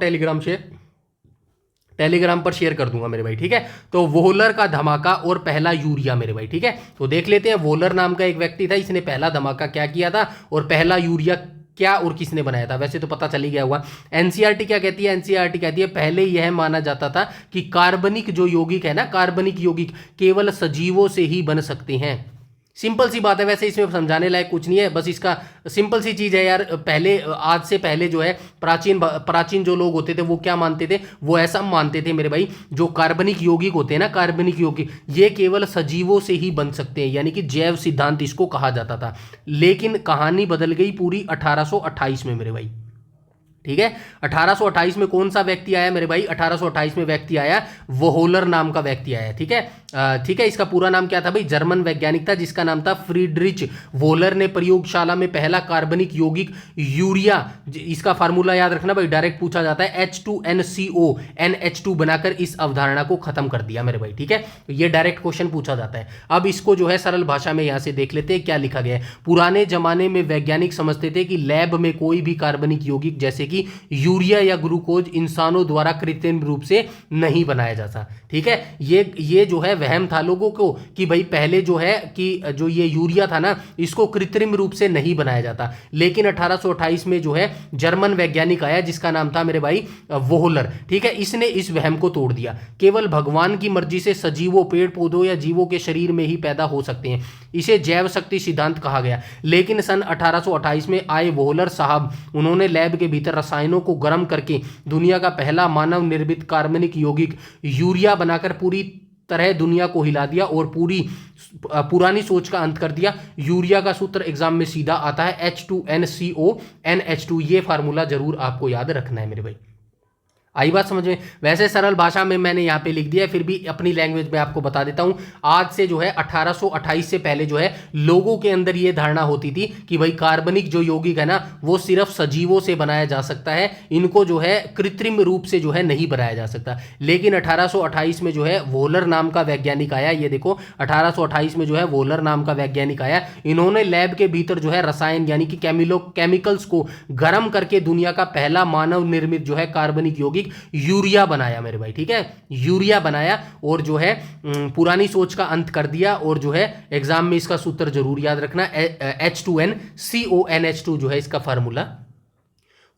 टेलीग्राम पर शेयर कर दूंगा मेरे भाई। ठीक है, तो वोलर का धमाका और पहला यूरिया मेरे भाई। ठीक है, तो देख लेते हैं। वोलर नाम का एक व्यक्ति था, इसने पहला धमाका क्या किया था, और पहला यूरिया क्या और किसने बनाया था? वैसे तो पता चल ही गया हुआ। एनसीईआरटी क्या कहती है? एनसीईआरटी कहती है पहले यह माना जाता था कि कार्बनिक जो यौगिक है ना, कार्बनिक यौगिक केवल सजीवों से ही बन सकते हैं। सिंपल सी बात है, वैसे इसमें समझाने लायक कुछ नहीं है, बस इसका सिंपल सी चीज है यार। पहले, आज से पहले जो है प्राचीन जो लोग होते थे वो क्या मानते थे? वो ऐसा मानते थे मेरे भाई, जो कार्बनिक यौगिक होते हैं ना, कार्बनिक यौगिक ये केवल सजीवों से ही बन सकते हैं, यानी कि जैव सिद्धांत इसको कहा जाता था। लेकिन कहानी बदल गई पूरी 1828 में मेरे भाई। ठीक है, 1828 में कौन सा व्यक्ति आया मेरे भाई? 1828 में व्यक्ति आया, वोहलर नाम का व्यक्ति आया। ठीक है, ठीक है, इसका पूरा नाम क्या था भाई? जर्मन वैज्ञानिक था जिसका नाम था फ्रीडरिच वोलर ने प्रयोगशाला में पहला कार्बनिक यौगिक यूरिया, इसका फार्मूला याद रखना भाई, डायरेक्ट पूछा जाता है, H2NCO NH2 बनाकर इस अवधारणा को खत्म कर दिया मेरे भाई। ठीक है, तो ये डायरेक्ट क्वेश्चन पूछा जाता है। अब इसको जो है सरल भाषा में यहां से देख लेते हैं क्या लिखा गया है। पुराने जमाने में वैज्ञानिक समझते थे कि लैब में कोई भी कार्बनिक यौगिक जैसे कि यूरिया या ग्लूकोज इंसानों द्वारा कृत्रिम रूप से नहीं बनाया जाता। ठीक है, ये जो है वहम था लोगों को कि भाई पहले जो है कि जो ये यूरिया था ना, इसको कृत्रिम रूप से नहीं बनाया जाता। लेकिन 1828 में जो है जर्मन वैज्ञानिक आया जिसका नाम था मेरे भाई वोहलर। ठीक है, इसने इस वहम को तोड़ दिया। केवल भगवान की मर्जी से सजीवों, पेड़ पौधों या जीवों के शरीर में ही पैदा हो सकते हैं। इसे जैव शक्ति सिद्धांत कहा गया। लेकिन सन 1828 में आए वोहलर साहब, उन्होंने लैब के भीतर रसायनों को गर्म करके दुनिया का पहला मानव निर्मित कार्बनिक यौगिक यूरिया बनाकर पूरी तरह दुनिया को हिला दिया और पुरानी सोच का अंत कर दिया। यूरिया का सूत्र एग्जाम में सीधा आता है H2NCO NH2। ये फार्मूला जरूर आपको याद रखना है मेरे भाई। आई बात समझ में? वैसे सरल भाषा में मैंने यहाँ पे लिख दिया है, फिर भी अपनी लैंग्वेज में आपको बता देता हूँ। आज से जो है 1828 से पहले जो है लोगों के अंदर ये धारणा होती थी कि भाई कार्बनिक जो यौगिक है ना, वो सिर्फ सजीवों से बनाया जा सकता है, इनको जो है कृत्रिम रूप से जो है नहीं बनाया जा सकता। लेकिन 1828 में जो है वोलर नाम का वैज्ञानिक आया। ये देखो, 1828 में जो है वोलर नाम का वैज्ञानिक आया। इन्होंने लैब के भीतर जो है रसायन यानी कि केमिकल्स को गर्म करके दुनिया का पहला मानव निर्मित जो है कार्बनिक यौगिक यूरिया बनाया मेरे भाई। ठीक है, यूरिया बनाया और जो है पुरानी सोच का अंत कर दिया। और जो है एग्जाम में इसका सूत्र जरूर याद रखना, H2NCO NH2 जो है इसका फार्मूला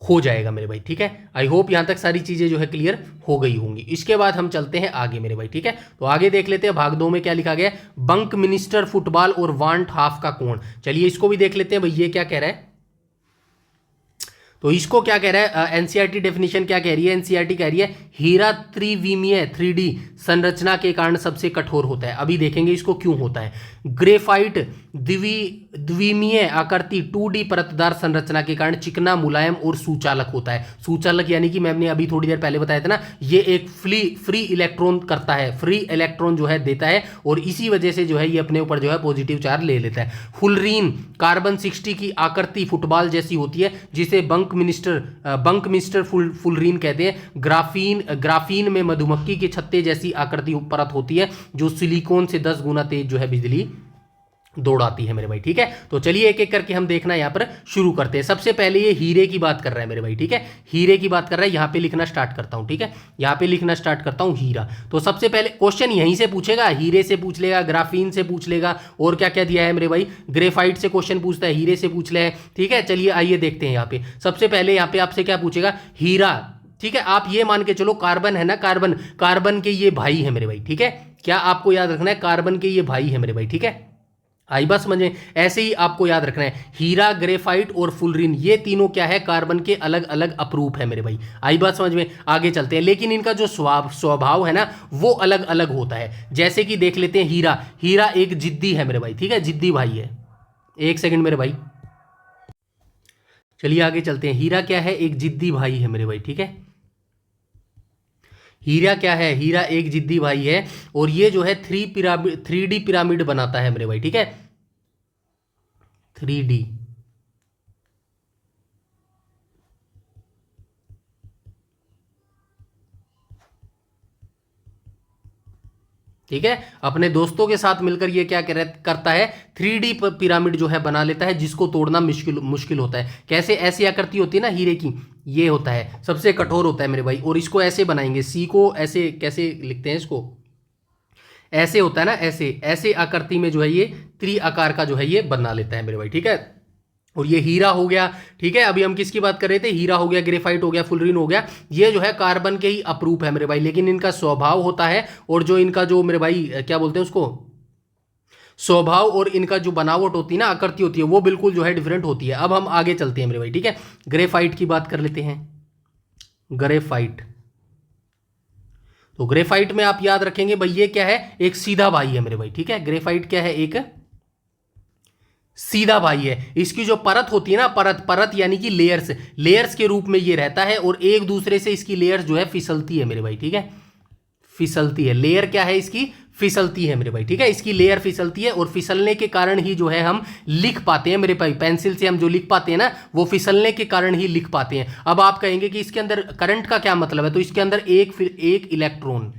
हो जाएगा मेरे भाई, ठीक है। आई होप यहाँ तक सारी चीज़ें जो है क्लियर हो गई होंगी। इसके बाद हम चलते हैं आगे मेरे भाई, ठीक है। तो आगे देख लेते हैं भाग 2 में क्या लिखा गया है। बंक मिनिस्टर फुटबॉल और वांट हाफ का कोण। चलिए इसको भी देख लेते हैं भाई, ये क्या कह रहा है। तो इसको क्या कह रहा है, एनसीईआरटी डेफिनेशन क्या कह रही है। एनसीईआरटी कह रही है हीरा त्रिविमीय 3D संरचना के कारण सबसे कठोर होता है। अभी देखेंगे इसको क्यों होता है। ग्रेफाइट द्विमीय आकृति 2D परतदार संरचना के कारण चिकना, मुलायम और सुचालक होता है। सुचालक यानी कि मैंने अभी थोड़ी देर पहले बताया था ना, ये एक फ्री इलेक्ट्रॉन करता है, फ्री इलेक्ट्रॉन जो है देता है, और इसी वजह से जो है ये अपने ऊपर जो है पॉजिटिव चार्ज ले लेता है। फुलरीन कार्बन 60 की आकृति फुटबॉल जैसी होती है, जिसे बंक मिनिस्टर फुलरीन कहते हैं। ग्राफीन में मधुमक्खी के छत्ते जैसी आकृति परत होती है, जो सिलिकॉन से 10 गुना तेज जो है बिजली दौड़ाती है मेरे भाई, ठीक है। तो चलिए एक एक करके हम देखना यहाँ पर शुरू करते हैं। सबसे पहले ये हीरे की बात कर रहा है मेरे भाई, ठीक है। हीरे की बात कर रहा है, यहाँ पे लिखना स्टार्ट करता हूँ, ठीक है। यहाँ पे लिखना स्टार्ट करता हूँ हीरा। तो सबसे पहले क्वेश्चन यहीं से पूछेगा, हीरे से पूछ लेगा, ग्राफीन से पूछ लेगा, और क्या क्या दिया है मेरे भाई, ग्रेफाइट से क्वेश्चन पूछता है, हीरे से पूछ ले, ठीक है। चलिए आइए देखते हैं यहाँ पे। सबसे पहले यहाँ पे आपसे क्या पूछेगा, हीरा, ठीक है। आप ये मान के चलो कार्बन है ना, कार्बन के ये भाई है मेरे भाई, ठीक है। क्या आपको याद रखना है, कार्बन के ये भाई है मेरे भाई, ठीक है। आई बात समझ में। ऐसे ही आपको याद रखना है, हीरा, ग्रेफाइट और फुलरीन ये तीनों क्या है, कार्बन के अलग अलग अपरूप है मेरे भाई। आई बात समझ में। आगे चलते हैं, लेकिन इनका जो स्वभाव है ना वो अलग अलग होता है। जैसे कि देख लेते हैं हीरा एक जिद्दी है मेरे भाई, ठीक है, जिद्दी भाई है। एक सेकंड मेरे भाई, चलिए आगे चलते हैं। हीरा क्या है, एक जिद्दी भाई है मेरे भाई, ठीक है। हीरा क्या है, हीरा एक जिद्दी भाई है, और ये जो है 3D पिरामिड बनाता है मेरे भाई, ठीक है। 3D, ठीक है। अपने दोस्तों के साथ मिलकर ये क्या करता है, 3D पिरामिड जो है बना लेता है, जिसको तोड़ना मुश्किल होता है। कैसे, ऐसी आकृति होती है ना हीरे की, ये होता है, सबसे कठोर होता है मेरे भाई। और इसको ऐसे बनाएंगे, सी को ऐसे कैसे लिखते हैं, इसको ऐसे होता है ना, ऐसे आकृति में जो है ये आकार का जो है ये बना लेता है मेरे भाई, ठीक है। और ये हीरा हो गया, ठीक है। अभी हम किसकी बात कर रहे थे, हीरा हो गया, ग्रेफाइट हो गया, फुलरीन हो गया, ये जो है कार्बन के ही अपरूप है मेरे भाई। लेकिन इनका स्वभाव होता है, और जो इनका जो मेरे भाई क्या बोलते हैं उसको, स्वभाव और इनका जो बनावट होती है ना, आकृति होती है, वो बिल्कुल जो है डिफरेंट होती है। अब हम आगे चलते हैं मेरे भाई, ठीक है। ग्रेफाइट की बात कर लेते हैं। ग्रेफाइट, तो ग्रेफाइट में आप याद रखेंगे भाई, ये क्या है, एक सीधा भाई है मेरे भाई, ठीक है। ग्रेफाइट क्या है, एक सीधा भाई है। इसकी जो परत होती है ना, परत यानी कि लेयर्स के रूप में ये रहता है, और एक दूसरे से इसकी लेयर्स जो है फिसलती है मेरे भाई, ठीक है। फिसलती है, लेयर क्या है इसकी, फिसलती है मेरे भाई, ठीक है। इसकी लेयर फिसलती है, और फिसलने के कारण ही जो है हम लिख पाते हैं मेरे भाई। पेंसिल से हम जो लिख पाते हैं ना, वो फिसलने के कारण ही लिख पाते हैं। अब आप कहेंगे कि इसके अंदर करंट का क्या मतलब है, तो इसके अंदर एक इलेक्ट्रॉन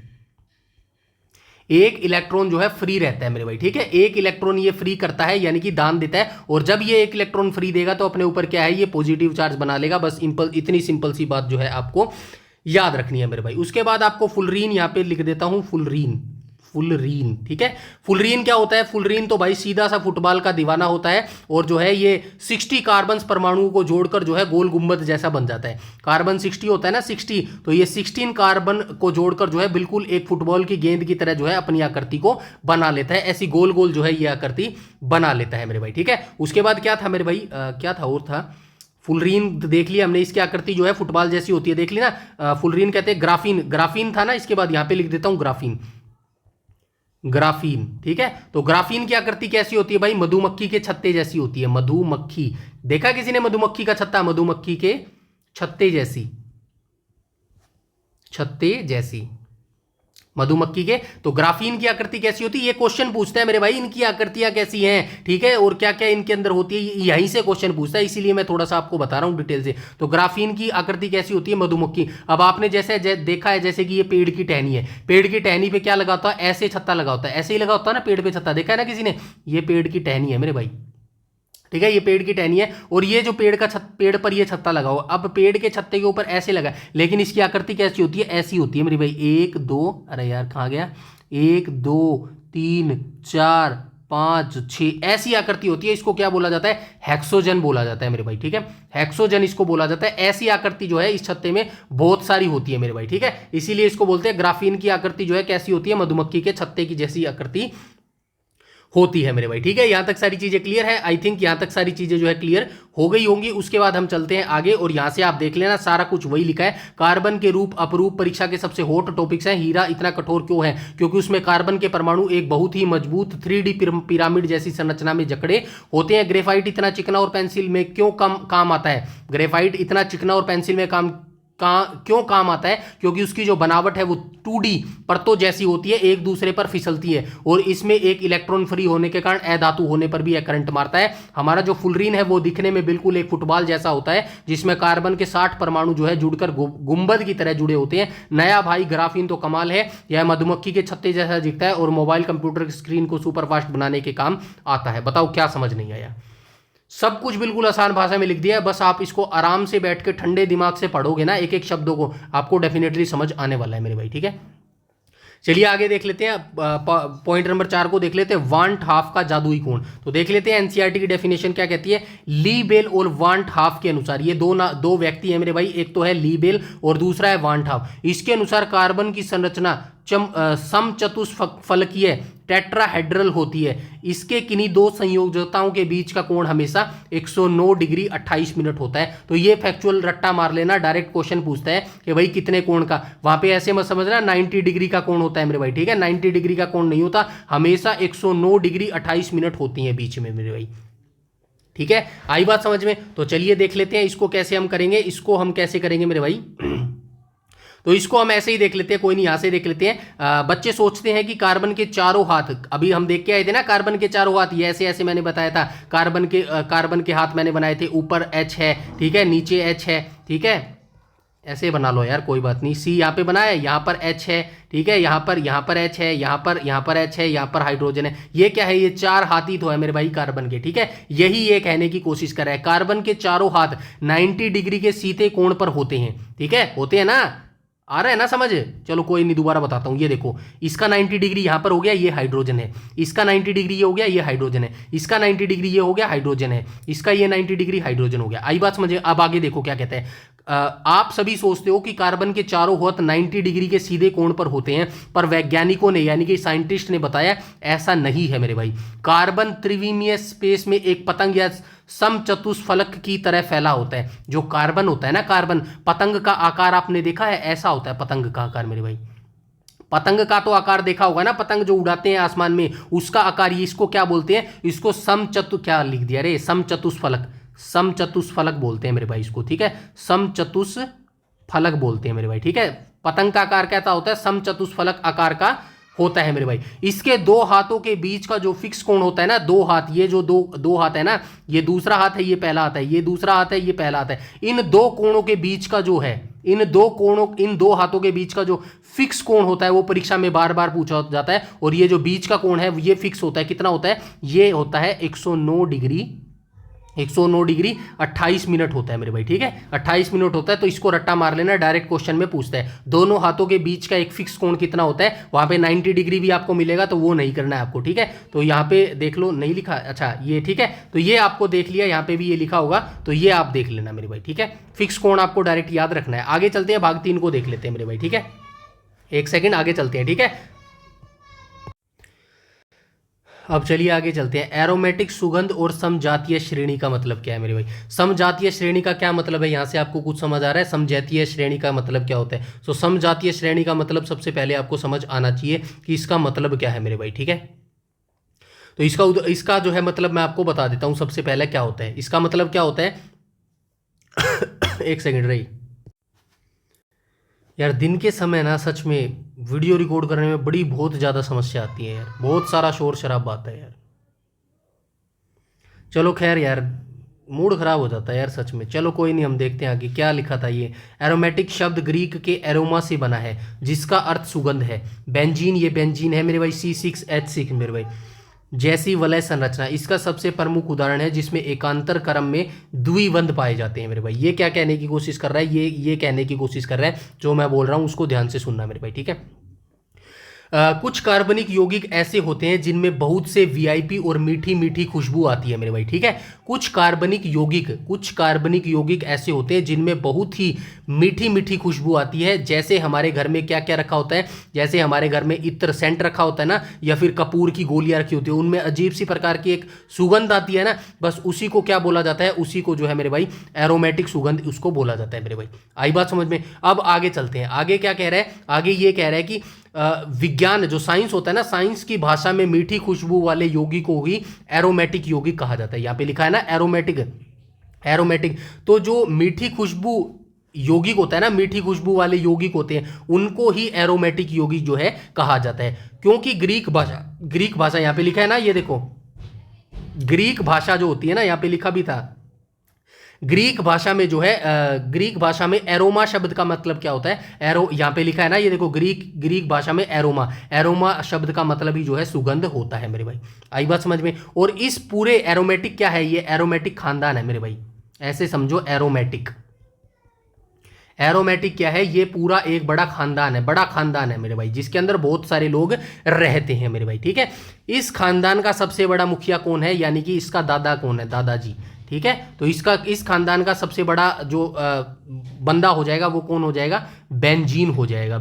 जो है फ्री रहता है मेरे भाई, ठीक है। एक इलेक्ट्रॉन ये फ्री करता है, यानी कि दान देता है, और जब ये एक इलेक्ट्रॉन फ्री देगा तो अपने ऊपर क्या है, ये पॉजिटिव चार्ज बना लेगा। बस इतनी सिंपल सी बात जो है आपको याद रखनी है मेरे भाई। उसके बाद आपको फुलरीन यहां पे लिख देता हूं, फुलरीन, ठीक है। फुलरीन क्या होता है, फुलरीन तो भाई सीधा सा फुटबॉल का दीवाना होता है, और जो है ये 60 कार्बन परमाणुओं को जोड़कर जो है गोल गुंबद जैसा बन जाता है। कार्बन 60 होता है ना, 60, तो ये 16 कार्बन को जोड़कर जो है बिल्कुल एक फुटबॉल की गेंद की तरह जो है अपनी आकृति को बना लेता है। ऐसी गोल गोल जो है ये आकृति बना लेता है मेरे भाई, ठीक है। उसके बाद क्या था मेरे भाई, क्या था और था, फुलरीन देख लिया हमने, इसकी आकृति जो है फुटबॉल जैसी होती है, देख ली ना। फुलरीन कहते हैं ग्राफीन था ना, इसके बाद यहां पे लिख देता हूं ग्राफीन, ठीक है। तो ग्राफीन की आकृति कैसी होती है भाई, मधुमक्खी के छत्ते जैसी होती है। मधुमक्खी, देखा किसी ने मधुमक्खी का छत्ता, मधुमक्खी के छत्ते जैसी मधुमक्खी के। तो ग्राफीन की आकृति कैसी होती है, ये क्वेश्चन पूछता है मेरे भाई, इनकी आकृतियां कैसी हैं, ठीक है, और क्या क्या इनके अंदर होती है, यहीं से क्वेश्चन पूछता है, इसीलिए मैं थोड़ा सा आपको बता रहा हूं डिटेल से। तो ग्राफीन की आकृति कैसी होती है, मधुमक्खी। अब आपने जैसे देखा है, जैसे कि ये पेड़ की टहनी है, पेड़ की टहनी पे क्या लगा होता है, ऐसे छत्ता लगा होता है, ऐसे ही लगा होता है ना पेड़ पे छत्ता, देखा है ना किसी ने, ये पेड़ की टहनी है मेरे भाई, ठीक है। ये पेड़ की टहनी है, और ये जो पेड़ पर ये छत्ता लगा हुआ, अब पेड़ के छत्ते के ऊपर ऐसे लगा, लेकिन इसकी आकृति कैसी होती है, ऐसी होती है मेरी भाई। 1 2, अरे यार कहाँ गया, 1 2 3 4 5 6 ऐसी आकृति होती है, इसको क्या बोला जाता है? हेक्सोजन बोला जाता है मेरे भाई, ठीक है, हेक्सोजन इसको बोला जाता है। ऐसी आकृति जो है इस छत्ते में बहुत सारी होती है मेरे भाई, ठीक है, इसीलिए इसको बोलते हैं ग्राफीन की आकृति जो है कैसी होती है? मधुमक्खी के छत्ते की जैसी आकृति होती है मेरे भाई, ठीक है। यहां तक सारी चीजें क्लियर है? आई थिंक यहां तक सारी चीजें जो है क्लियर हो गई होंगी। उसके बाद हम चलते हैं आगे और यहां से आप देख लेना सारा कुछ वही लिखा है। कार्बन के रूप अपरूप परीक्षा के सबसे हॉट टॉपिक्स हैं। हीरा इतना कठोर क्यों है? क्योंकि उसमें कार्बन के परमाणु एक बहुत ही मजबूत 3D पिरामिड जैसी संरचना में जकड़े होते हैं। ग्रेफाइट इतना चिकना और पेंसिल में क्यों काम आता है? ग्रेफाइट इतना चिकना और पेंसिल में क्यों काम आता है? क्योंकि उसकी जो बनावट है वो 2D परतों जैसी होती है, एक दूसरे पर फिसलती है, और इसमें एक इलेक्ट्रॉन फ्री होने के कारण अधातु होने पर भी यह करंट मारता है। हमारा जो फुलरीन है वो दिखने में बिल्कुल एक फुटबॉल जैसा होता है, जिसमें कार्बन के 60 परमाणु जो है जुड़कर गुंबद की तरह जुड़े होते हैं। नया भाई ग्राफीन तो कमाल है, यह मधुमक्खी के छत्ते जैसा दिखता है और मोबाइल कंप्यूटर की स्क्रीन को सुपरफास्ट बनाने के काम आता है। बताओ क्या समझ नहीं आया? सब कुछ बिल्कुल आसान भाषा में लिख दिया है, बस आप इसको आराम से बैठ के ठंडे दिमाग से पढ़ोगे ना एक एक शब्दों को, आपको डेफिनेटली समझ आने वाला है मेरे भाई, ठीक है। चलिए आगे देख लेते हैं, पॉइंट नंबर 4 को देख लेते हैं, वांट हाफ का जादुई कोण। तो देख लेते हैं एनसीईआरटी की डेफिनेशन क्या कहती है। ली बेल और वांट हाफ के अनुसार, ये दो व्यक्ति हैं मेरे भाई, एक तो है ली बेल और दूसरा है वांट हाफ। इसके अनुसार कार्बन की संरचना समचतुष्फलकीय टेट्राहेड्रल होती है। इसके किन्हीं दो संयोजकताओं के बीच का कोण हमेशा 109 डिग्री 28 मिनट होता है। तो ये फैक्चुअल रट्टा मार लेना, डायरेक्ट क्वेश्चन पूछता है कि भाई कितने कोण का, वहां पे ऐसे मत समझना 90 डिग्री का कोण होता है मेरे भाई, ठीक है, 90 डिग्री का कोण नहीं होता, हमेशा 109 डिग्री 28 मिनट होती है बीच में मेरे भाई, ठीक है। आई बात समझ में? तो चलिए देख लेते हैं इसको कैसे हम करेंगे। इसको हम कैसे करेंगे मेरे भाई? तो इसको हम ऐसे ही देख लेते हैं, कोई नहीं, यहां से देख लेते हैं। बच्चे सोचते हैं कि कार्बन के चारों हाथ, अभी हम देख के आए थे ना कार्बन के चारों हाथ, ये ऐसे ऐसे मैंने बताया था, कार्बन के हाथ मैंने बनाए थे, ऊपर H है, ठीक है, नीचे H है, ठीक है, ऐसे बना लो यार, कोई बात नहीं। C यहाँ पे बनाया, यहाँ पर H है, ठीक है, यहाँ पर H है, यहाँ पर H है, यहाँ पर हाइड्रोजन है। ये क्या है? ये 4 हाथ ही तो है मेरे भाई कार्बन के, ठीक है। यही ये कहने की कोशिश कर रहा है, कार्बन के चारों हाथ 90 डिग्री के सीधे कोण पर होते हैं, ठीक है, होते हैं ना, आ रहा है ना समझ? चलो कोई नहीं, दोबारा बताता हूं। ये देखो, इसका 90 डिग्री यहां पर हो गया, ये हाइड्रोजन है, इसका 90 डिग्री ये हो गया, ये हाइड्रोजन है, इसका 90 डिग्री ये हो गया, हाइड्रोजन है, इसका ये 90 डिग्री हाइड्रोजन हो गया। आई बात समझे? अब आगे देखो क्या कहते हैं। आप सभी सोचते हो कि कार्बन के चारों हाथ 90 डिग्री के सीधे कोण पर होते हैं, पर वैज्ञानिकों ने यानी कि साइंटिस्ट ने बताया ऐसा नहीं है मेरे भाई। कार्बन त्रिविमीय स्पेस में एक पतंग या समचतुष्फलक की तरह फैला होता है। जो कार्बन होता है ना, कार्बन पतंग का आकार आपने देखा है, ऐसा होता है पतंग का आकार मेरे भाई। पतंग का तो आकार देखा होगा ना, पतंग जो उड़ाते हैं आसमान में, उसका आकार, ये इसको क्या बोलते हैं? इसको क्या लिख दिया रे? समचतुष्फलक बोलते हैं मेरे भाई इसको, ठीक है, समचतुष्फलक बोलते हैं मेरे भाई, ठीक है। पतंग का आकार कैसा होता है? समचतुष्फलक आकार का होता है मेरे भाई। इसके 2 हाथों के बीच का जो फिक्स कोण होता है ना, 2 हाथ, ये जो दो हाथ है ना, ये दूसरा हाथ है, ये पहला हाथ है, ये दूसरा हाथ है, ये पहला हाथ है, इन 2 कोणों के बीच का जो है, इन 2 हाथों के बीच का जो फिक्स कोण होता है वो परीक्षा में बार बार पूछा जाता है। और ये जो बीच का कोण है ये फिक्स होता है, कितना होता है? ये होता है 109 डिग्री 28 मिनट होता है मेरे भाई, ठीक है, 28 मिनट होता है। तो इसको रट्टा मार लेना, डायरेक्ट क्वेश्चन में पूछता है दोनों हाथों के बीच का एक फिक्स कोण कितना होता है। वहां पे 90 डिग्री भी आपको मिलेगा, तो वो नहीं करना है आपको, ठीक है। तो यहाँ पे देख लो, नहीं लिखा, अच्छा ये, ठीक है, तो ये आपको देख लिया, यहाँ पे भी ये लिखा होगा, तो ये आप देख लेना मेरे भाई, ठीक है। फिक्स कोण आपको डायरेक्ट याद रखना है। आगे चलते हैं, भाग 3 को देख लेते हैं मेरे भाई, ठीक है, एक सेकेंड आगे चलते हैं, ठीक है। अब चलिए आगे चलते हैं। एरोमेटिक सुगंध और समजातीय श्रेणी का मतलब क्या है मेरे भाई? समजातीय श्रेणी का क्या मतलब है? यहां से आपको कुछ समझ आ रहा है? समजातीय श्रेणी का मतलब क्या होता है? तो समजातीय श्रेणी का मतलब सबसे पहले आपको समझ आना चाहिए कि इसका मतलब क्या है मेरे भाई, ठीक है। तो इसका जो है मतलब मैं आपको बता देता हूं सबसे पहले क्या होता है। इसका मतलब क्या होता है एक सेकेंड रही यार, दिन के समय ना सच में वीडियो रिकॉर्ड करने में बहुत ज़्यादा समस्या आती है यार, बहुत सारा शोर शराबा आता है यार। चलो खैर यार, मूड खराब हो जाता है यार सच में। चलो कोई नहीं, हम देखते हैं आगे क्या लिखा था। ये एरोमेटिक शब्द ग्रीक के एरोमा से बना है, जिसका अर्थ सुगंध है। बेंजीन, ये बेंजीन है मेरे भाई, C6H6 मेरे भाई, जैसी वलय संरचना इसका सबसे प्रमुख उदाहरण है, जिसमें एकांतर क्रम में द्विबंध पाए जाते हैं मेरे भाई। ये क्या कहने की कोशिश कर रहा है? ये कहने की कोशिश कर रहा है, जो मैं बोल रहा हूं उसको ध्यान से सुनना मेरे भाई, ठीक है। कुछ कार्बनिक यौगिक ऐसे होते हैं जिनमें बहुत से वीआईपी और मीठी मीठी खुशबू आती है मेरे भाई, ठीक है। कुछ कार्बनिक यौगिक ऐसे होते हैं जिनमें बहुत ही मीठी मीठी खुशबू आती है। जैसे हमारे घर में क्या क्या रखा होता है, जैसे हमारे घर में इत्र सेंट रखा होता है ना, या फिर कपूर की गोलियां रखी होती है, उनमें अजीब सी प्रकार की एक सुगंध आती है ना, बस उसी को क्या बोला जाता है, उसी को जो है मेरे भाई एरोमेटिक सुगंध उसको बोला जाता है मेरे भाई। आई बात समझ में। अब आगे चलते हैं, आगे क्या कह रहा है, आगे ये कह रहा है कि विज्ञान जो साइंस होता है ना, साइंस की भाषा में मीठी खुशबू वाले यौगिक को ही एरोमेटिक यौगिक कहा जाता है। यहां पे लिखा है ना एरोमेटिक, एरोमेटिक। तो जो मीठी खुशबू यौगिक होता है ना, मीठी खुशबू वाले यौगिक होते हैं, उनको ही एरोमेटिक यौगिक जो है कहा जाता है। क्योंकि ग्रीक भाषा यहां पे लिखा है ना, ये देखो ग्रीक भाषा जो होती है ना, यहां पे लिखा भी था, ग्रीक भाषा में जो है ग्रीक भाषा में एरोमा शब्द का मतलब क्या होता है, एरो, यहां पे लिखा है ना, ये देखो ग्रीक भाषा में एरोमा शब्द का मतलब ही जो है सुगंध होता है मेरे भाई। आई बात समझ में। और इस पूरे एरोमेटिक क्या है, ये एरोमेटिक खानदान है मेरे भाई, ऐसे समझो एरोमेटिक। एरोमेटिक क्या है, ये पूरा एक बड़ा खानदान है मेरे भाई, जिसके अंदर बहुत सारे लोग रहते हैं मेरे भाई, ठीक है। इस खानदान का सबसे बड़ा मुखिया कौन है, यानी कि इसका दादा कौन है, दादाजी, ठीक है। तो इस खानदान का सबसे बड़ा जो बंदा हो जाएगा वो कौन हो जाएगा, बेंजीन हो जाएगा,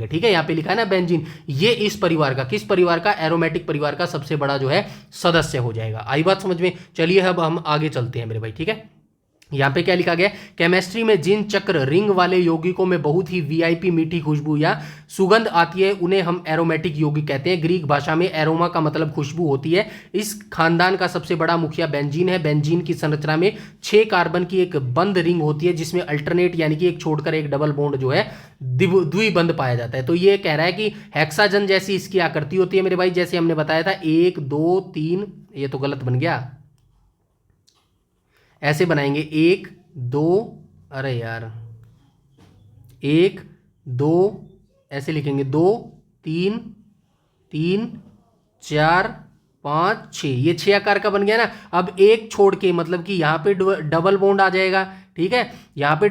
ठीक है। यहाँ पे लिखा है ना बेंजीन, ये इस परिवार का, किस परिवार का, एरोमेटिक परिवार का सबसे बड़ा जो है सदस्य हो जाएगा। आई बात समझ में। चलिए अब हम आगे चलते हैं मेरे भाई, ठीक है। यहां पे क्या लिखा गया, केमिस्ट्री में जिन चक्र रिंग वाले यौगिकों में बहुत ही वीआईपी मीठी खुशबू या सुगंध आती है उन्हें हम एरोमेटिक यौगिक कहते हैं। ग्रीक भाषा में एरोमा का मतलब खुशबू होती है। इस खानदान का सबसे बड़ा मुखिया बेंजीन है। बेंजीन की संरचना में 6 कार्बन की एक बंद रिंग होती है, जिसमें अल्टरनेट यानी कि एक छोड़कर एक डबल बॉन्ड जो है द्विबंध पाया जाता है। तो ये कह रहा है कि हेक्साजन जैसी इसकी आकृति होती है मेरे भाई, जैसे हमने बताया था 1 2 3, ये तो गलत बन गया, ऐसे बनाएंगे 1 2, अरे यार 1 2, ऐसे लिखेंगे 2 3 3 4 5 6, ये 6 आकार का बन गया ना। अब एक छोड़ के मतलब कि यहाँ पे डबल बॉन्ड आ जाएगा, ठीक है। यहाँ पे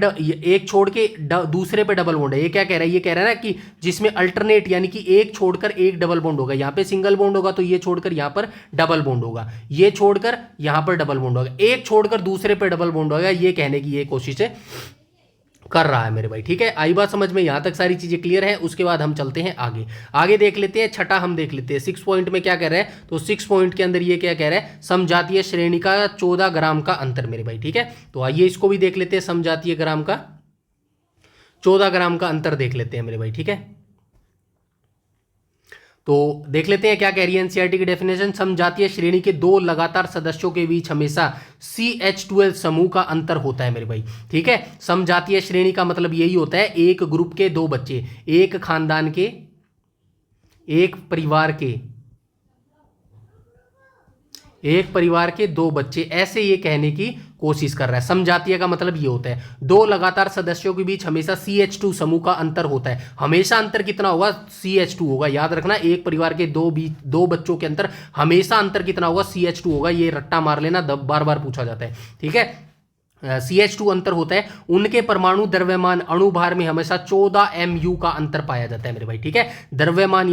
एक छोड़ के दूसरे पे डबल बॉन्ड है। ये क्या कह रहा है, ये कह रहा है ना कि जिसमें अल्टरनेट यानी कि एक छोड़कर एक डबल बॉन्ड होगा, यहाँ पे सिंगल बॉन्ड होगा तो ये छोड़कर यहाँ पर डबल बॉन्ड होगा, ये छोड़कर यहाँ पर डबल बॉन्ड होगा, एक छोड़कर दूसरे पे डबल बॉन्ड होगा। ये कहने की ये कोशिश है कर रहा है मेरे भाई, ठीक है। आई बात समझ में, यहां तक सारी चीजें क्लियर है। उसके बाद हम चलते हैं आगे देख लेते हैं, छठा हम देख लेते हैं 6 पॉइंट में क्या कह रहा है। तो 6 पॉइंट के अंदर ये क्या कह रहा है, समजातीय श्रेणी का 14 ग्राम का अंतर मेरे भाई, ठीक है। तो आइए इसको भी देख लेते हैं, समजातीय ग्राम का 14 ग्राम का अंतर देख लेते हैं मेरे भाई, ठीक है। तो देख लेते हैं क्या कह रही है एनसीईआरटी की डेफिनेशन। समजातीय श्रेणी के 2 लगातार सदस्यों के बीच हमेशा CH12 समूह का अंतर होता है मेरे भाई, ठीक है। समजातीय श्रेणी का मतलब यही होता है, एक ग्रुप के 2 बच्चे, एक खानदान के, एक परिवार के 2 बच्चे, ऐसे ये कहने की कोशिश कर रहा है। समजातीय का मतलब ये होता है 2 लगातार सदस्यों के बीच हमेशा CH2 समूह का अंतर होता है। हमेशा अंतर कितना होगा, CH2 होगा। याद रखना, एक परिवार के 2 बच्चों के अंतर हमेशा अंतर कितना होगा, CH2 होगा। ये रट्टा मार लेना, बार बार पूछा जाता है, ठीक है। CH2 अंतर होता है। उनके परमाणु द्रव्यमान अणुभार में हमेशा 14 MU का अंतर पाया जाता है मेरे भाई, ठीक है। द्रव्यमान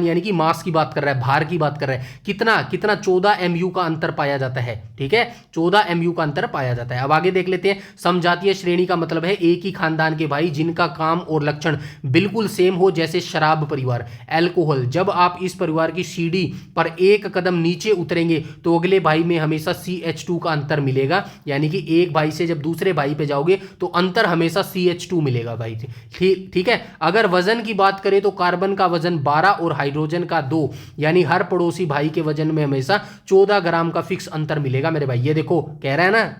यानी कि मास की बात कर रहा है, भार की बात कर रहा है। कितना 14 MU का अंतर पाया जाता है, ठीक है। 14 MU का अंतर पाया जाता है। अब आगे देख लेते हैं। समजातीय श्रेणी का मतलब है एक ही खानदान के भाई जिनका काम और लक्षण बिल्कुल सेम हो, जैसे शराब परिवार, अल्कोहल। जब आप इस परिवार की सीढ़ी पर एक कदम नीचे उतरेंगे तो अगले भाई में हमेशा CH2 का अंतर मिलेगा, यानी कि एक भाई से जब दूसरे भाई पे जाओगे तो अंतर हमेशा CH2 मिलेगा भाई, ठीक है। अगर वजन की बात करें तो कार्बन का वजन 12 और हाइड्रोजन का 2, यानी हर पड़ोसी भाई के वजन में हमेशा 14 ग्राम का फिक्स अंतर मिलेगा मेरे भाई। ये देखो कह रहा है ना,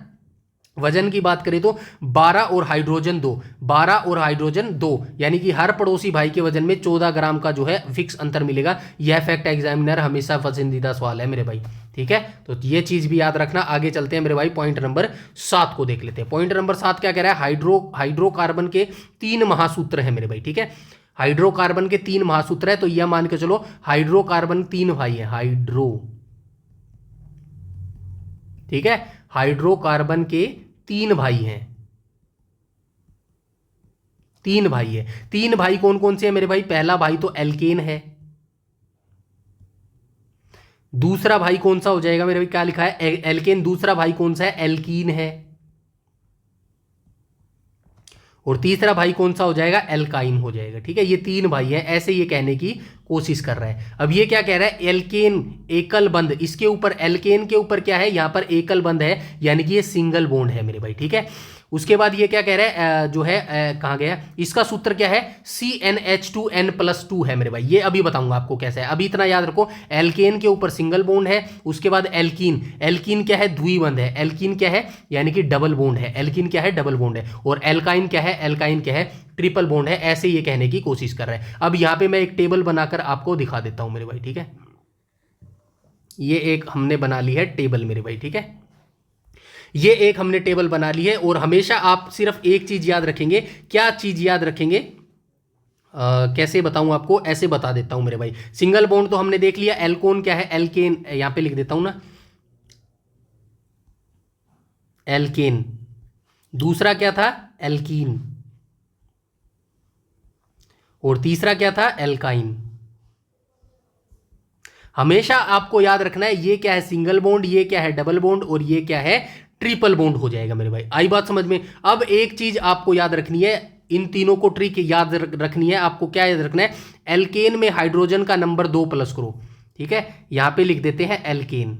वजन की बात करें तो 12 और हाइड्रोजन 2, यानी कि हर पड़ोसी भाई के वजन में 14 ग्राम का जो है फिक्स अंतर मिलेगा। यह फैक्ट एग्जामिनर हमेशा पसंदीदा सवाल है मेरे भाई, ठीक है। तो ये चीज भी याद रखना। आगे चलते हैं मेरे भाई, पॉइंट नंबर 7 को देख लेते हैं। पॉइंट नंबर 7 क्या कह रहा है, हाइड्रोकार्बन के 3 महासूत्र है मेरे भाई, ठीक है। हाइड्रोकार्बन के 3 महासूत्र है, तो यह मान के चलो हाइड्रोकार्बन 3 भाई है, ठीक है। हाइड्रोकार्बन के 3 भाई हैं, तीन भाई है। तीन भाई कौन कौन से हैं मेरे भाई? पहला भाई तो एल्केन है, दूसरा भाई कौन सा हो जाएगा मेरे भाई? क्या लिखा है? एल्केन। दूसरा भाई कौन सा है? एल्कीन है। और तीसरा भाई कौन सा हो जाएगा? एल्काइन हो जाएगा। ठीक है, ये तीन भाई हैं, ऐसे ये कहने की कोशिश कर रहा है। अब ये क्या कह रहा है? एल्केन एकल बंध, इसके ऊपर एल्केन के ऊपर क्या है? यहां पर एकल बंध है, यानी कि ये सिंगल बॉन्ड है मेरे भाई। ठीक है, उसके बाद ये क्या कह रहा है? जो है कहाँ गया इसका सूत्र? क्या है? CnH2n+2 है मेरे भाई। ये अभी बताऊंगा आपको कैसा है, अभी इतना याद रखो। एल्केन के ऊपर सिंगल बॉन्ड है, उसके बाद एल्कीन। एल्कीन क्या है? द्विबंध है। एल्कीन क्या है? यानी कि डबल बॉन्ड है। एल्कीन क्या है? डबल बॉन्ड है। और एल्काइन क्या है? एल्काइन क्या है? ट्रिपल बॉन्ड है। ऐसे ये कहने की कोशिश कर रहा है। अब यहां पे मैं एक टेबल बनाकर आपको दिखा देता हूं मेरे भाई। ठीक है, ये एक हमने बना ली है टेबल मेरे भाई। ठीक है, ये एक हमने टेबल बना ली है। और हमेशा आप सिर्फ एक चीज याद रखेंगे। क्या चीज याद रखेंगे? कैसे बताऊं आपको? ऐसे बता देता हूं मेरे भाई। सिंगल बॉन्ड तो हमने देख लिया। एल्कोन क्या है? एल्केन, यहां पे लिख देता हूं ना, एल्केन। दूसरा क्या था? एल्कीन। और तीसरा क्या था? एल्काइन। हमेशा आपको याद रखना है ये क्या है? सिंगल बॉन्ड, ये क्या है? डबल बॉन्ड, और ये क्या है? ट्रिपल बॉन्ड हो जाएगा मेरे भाई। आई बात समझ में? अब एक चीज आपको याद रखनी है, इन तीनों को ट्रिक याद रखनी है आपको। क्या याद रखना है? एल्केन में हाइड्रोजन का नंबर 2 प्लस करो। ठीक है, यहां पे लिख देते हैं एल्केन।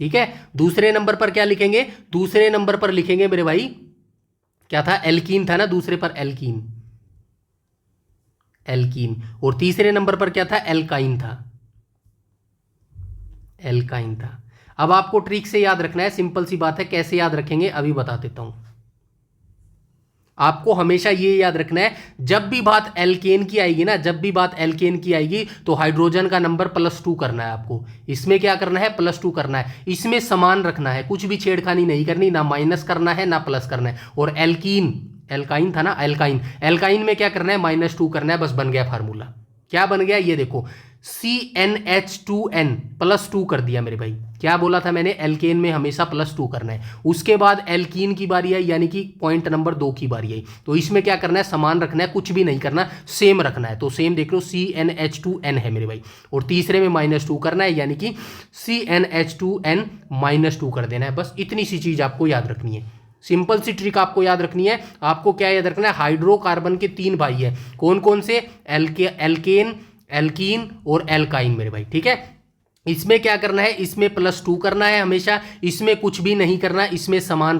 ठीक है, दूसरे नंबर पर क्या लिखेंगे? दूसरे नंबर पर लिखेंगे मेरे भाई, क्या था? एल्कीन था ना, दूसरे पर एल्कीन, एल्कीन। और तीसरे नंबर पर क्या था? एल्काइन था, एल्काइन था। अब आपको ट्रिक से याद रखना है, सिंपल सी बात है। कैसे याद रखेंगे अभी बता देता हूं। आपको हमेशा ये याद रखना है, जब भी बात एल्केन की आएगी ना, जब भी बात एल्केन की आएगी तो हाइड्रोजन का नंबर +2 करना है आपको। इसमें क्या करना है? +2 करना है। इसमें समान रखना है, कुछ भी छेड़खानी नहीं करनी, ना माइनस करना है ना प्लस करना है। और एल्कीन, एल्काइन था ना, एल्काइन। एल्काइन में क्या करना है? -2 करना है। बस बन गया फार्मूला। क्या बन गया? ये देखो, CnH2n+2 कर दिया मेरे भाई। क्या बोला था मैंने? एल्केन में हमेशा +2 करना है। उसके बाद एल्कीन की बारी आई, यानी कि पॉइंट नंबर 2 की बारी आई। तो इसमें क्या करना है? समान रखना है, कुछ भी नहीं करना, सेम रखना है। तो सेम देख लो, CnH2n है मेरे भाई। और तीसरे में -2 करना है, यानी कि CnH2n-2 कर देना है। बस इतनी सी चीज आपको याद रखनी है। सिंपल सी ट्रिक आपको याद रखनी है। आपको क्या याद रखना है? हाइड्रोकार्बन के 3 भाई है। कौन कौन से? एल्केन, एल्कीन और एल्काइन मेरे भाई। ठीक है, इसमें क्या करना है? इसमें +2 करना है हमेशा। इसमें कुछ भी नहीं करना, इसमें समान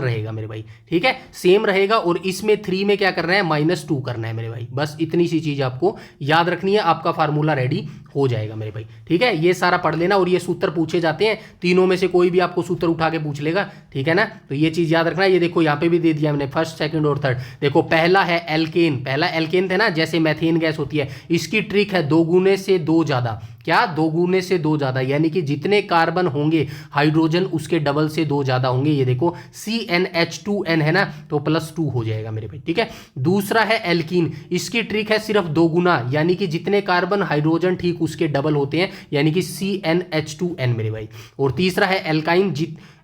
रहेगा मेरे भाई। ठीक है, सेम रहेगा। और इसमें 3 में क्या करना है? -2 करना है मेरे भाई। बस इतनी सी चीज आपको याद रखनी है, आपका फार्मूला रेडी हो जाएगा मेरे भाई। ठीक है, ये सारा पढ़ लेना। और ये सूत्र पूछे जाते हैं, तीनों में से कोई भी आपको सूत्र उठा के पूछ लेगा। ठीक है ना, तो ये चीज याद रखना। ये देखो, यहाँ पे भी दे दिया मैंने, फर्स्ट, सेकंड और थर्ड। देखो, पहला है एल्केन, पहला एल्केन थे ना, जैसे मैथेन गैस होती है। इसकी ट्रिक है 2 गुने से 2 ज्यादा। क्या? 2 गुने से 2 ज्यादा, यानी कि जितने कार्बन होंगे हाइड्रोजन उसके डबल से 2 ज्यादा होंगे। ये देखो, CnH2n है ना, तो +2 हो जाएगा मेरे भाई। ठीक है, दूसरा है एल्कीन। इसकी ट्रिक है सिर्फ 2 गुना, यानी कि जितने कार्बन हाइड्रोजन ठीक उसके डबल होते हैं, यानी कि CnH2n मेरे भाई। और तीसरा है एल्काइन,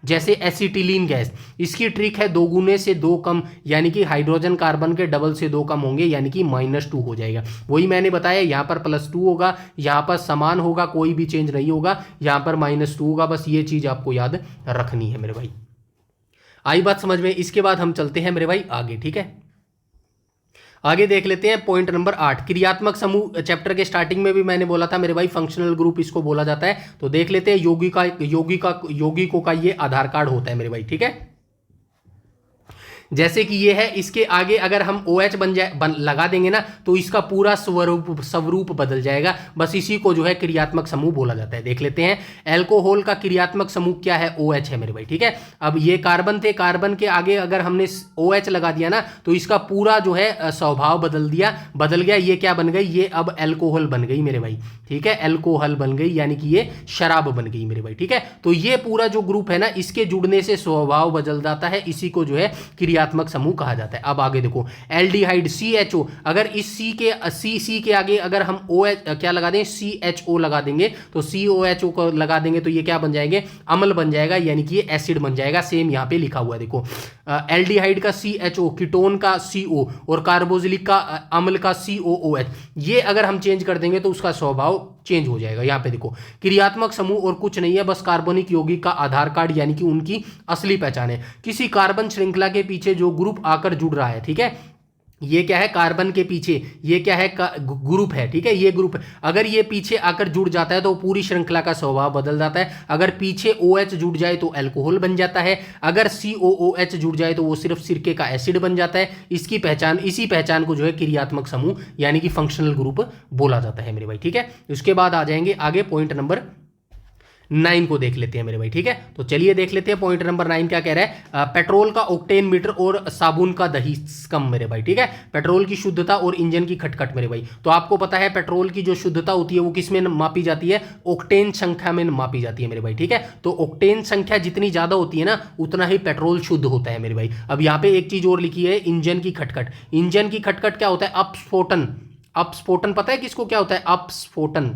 जैसे एसिटिलीन गैस। इसकी ट्रिक है 2 गुने से 2 कम, यानी कि हाइड्रोजन कार्बन के डबल से 2 कम होंगे, यानी कि -2 हो जाएगा। वही मैंने बताया, यहाँ पर +2 होगा, यहाँ पर समान होगा, कोई भी चेंज नहीं होगा, यहाँ पर -2 होगा। बस ये चीज आपको याद रखनी है मेरे भाई। आई बात समझ में? इसके बाद हम चलते हैं मेरे भाई आगे। ठीक है, आगे देख लेते हैं पॉइंट नंबर 8, क्रियात्मक समूह। चैप्टर के स्टार्टिंग में भी मैंने बोला था मेरे भाई, फंक्शनल ग्रुप इसको बोला जाता है। तो देख लेते हैं, यौगिकों का ये आधार कार्ड होता है मेरे भाई। ठीक है, जैसे कि ये है, इसके आगे अगर हम OH लगा देंगे ना, तो इसका पूरा स्वरूप बदल जाएगा। बस इसी को जो है क्रियात्मक समूह बोला जाता है। देख लेते हैं, एल्कोहल का क्रियात्मक समूह क्या है? OH है मेरे भाई। ठीक है, अब ये कार्बन थे, कार्बन के आगे अगर हमने OH लगा दिया ना, तो इसका पूरा जो है स्वभाव बदल गया। ये क्या बन गई? ये अब एल्कोहल बन गई मेरे भाई। ठीक है, एल्कोहल बन गई, यानी कि ये शराब बन गई मेरे भाई। ठीक है, तो ये पूरा जो ग्रुप है ना, इसके जुड़ने से स्वभाव बदल जाता है। इसी को जो है क्रियात्मक समूह कहा जाता है। अब आगे देखो, एल्डिहाइड CHO, अगर इस C के आगे अगर हम OH क्या लगा दें, CHO लगा देंगे, तो COHO को लगा देंगे तो ये क्या बन जाएंगे, अम्ल बन जाएगा, यानी कि ये एसिड बन जाएगा। सेम यहाँ पे लिखा हुआ है देखो, एल्डिहाइड का CHO, कीटोन का CO और कार्बोक्सिलिक का अम्ल का COOH, ये अगर हम चेंज कर देंगे तो उसका स्वभाव चेंज हो जाएगा। यहाँ पे देखो, क्रियात्मक समूह और कुछ नहीं है, बस कार्बनिक यौगिक का आधार कार्ड, यानी कि उनकी असली पहचान है। किसी कार्बन श्रृंखला के पीछे जो ग्रुप आकर जुड़ रहा है, ठीक है, ये क्या है, कार्बन के पीछे ये क्या है, ग्रुप है, ठीक है, ये ग्रुप है। अगर ये पीछे आकर जुड़ जाता है तो पूरी श्रृंखला का स्वभाव बदल जाता है। अगर पीछे OH जुड़ जाए तो अल्कोहल बन जाता है, अगर COOH जुड़ जाए तो वो सिर्फ सिरके का एसिड बन जाता है। इसकी पहचान, इसी पहचान को जो है क्रियात्मक समूह यानी कि फंक्शनल ग्रुप बोला जाता है मेरे भाई, ठीक है। उसके बाद आ जाएंगे आगे, पॉइंट नंबर 9 को देख लेते हैं मेरे भाई, ठीक है। तो चलिए देख लेते हैं पॉइंट नंबर 9 क्या कह रहा है, पेट्रोल का ऑक्टेन मीटर और साबुन का दही कम मेरे भाई, ठीक है। पेट्रोल की शुद्धता और इंजन की खटखट मेरे भाई। तो आपको पता है पेट्रोल की जो शुद्धता होती है वो किस में मापी जाती है, ऑक्टेन संख्या में मापी जाती है मेरे भाई, ठीक है। तो ऑक्टेन संख्या जितनी ज्यादा होती है ना, उतना ही पेट्रोल शुद्ध होता है मेरे भाई। अब यहाँ पे एक चीज और लिखी है, इंजन की खटखट। इंजन की खटखट क्या होता है, अपस्फोटन। अपस्फोटन पता है किसको क्या होता है, अपस्फोटन।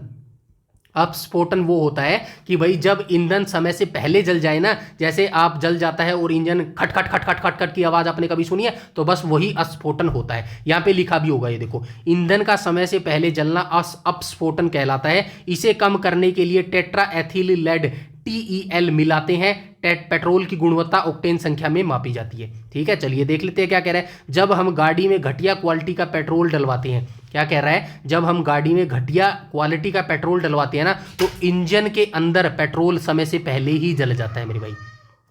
अपस्फोटन वो होता है कि भाई जब ईंधन समय से पहले जल जाए ना, जैसे आप जल जाता है और इंजन खट खट खट खट खट खट की आवाज आपने कभी सुनी है, तो बस वही अस्फोटन होता है। यहां पे लिखा भी होगा, ये देखो, ईंधन का समय से पहले जलना अपस्फोटन कहलाता है। इसे कम करने के लिए टेट्रा एथिल लेड TEL मिलाते हैं। पेट्रोल की गुणवत्ता ऑक्टेन संख्या में मापी जाती है, ठीक है। चलिए देख लेते हैं क्या कह रहा है, जब हम गाड़ी में घटिया क्वालिटी का पेट्रोल डलवाते हैं, क्या कह रहा है, जब हम गाड़ी में घटिया क्वालिटी का पेट्रोल डलवाते हैं ना, तो इंजन के अंदर पेट्रोल समय से पहले ही जल जाता है मेरे भाई,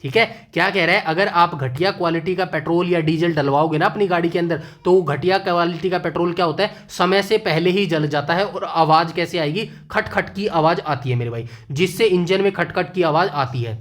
ठीक है। क्या कह रहा है, अगर आप घटिया क्वालिटी का पेट्रोल या डीजल डलवाओगे ना अपनी गाड़ी के अंदर, तो वो घटिया क्वालिटी का पेट्रोल क्या होता है, समय से पहले ही जल जाता है। और आवाज कैसे आएगी, खट खट की आवाज आती है मेरे भाई, जिससे इंजन में खटखट की आवाज आती है,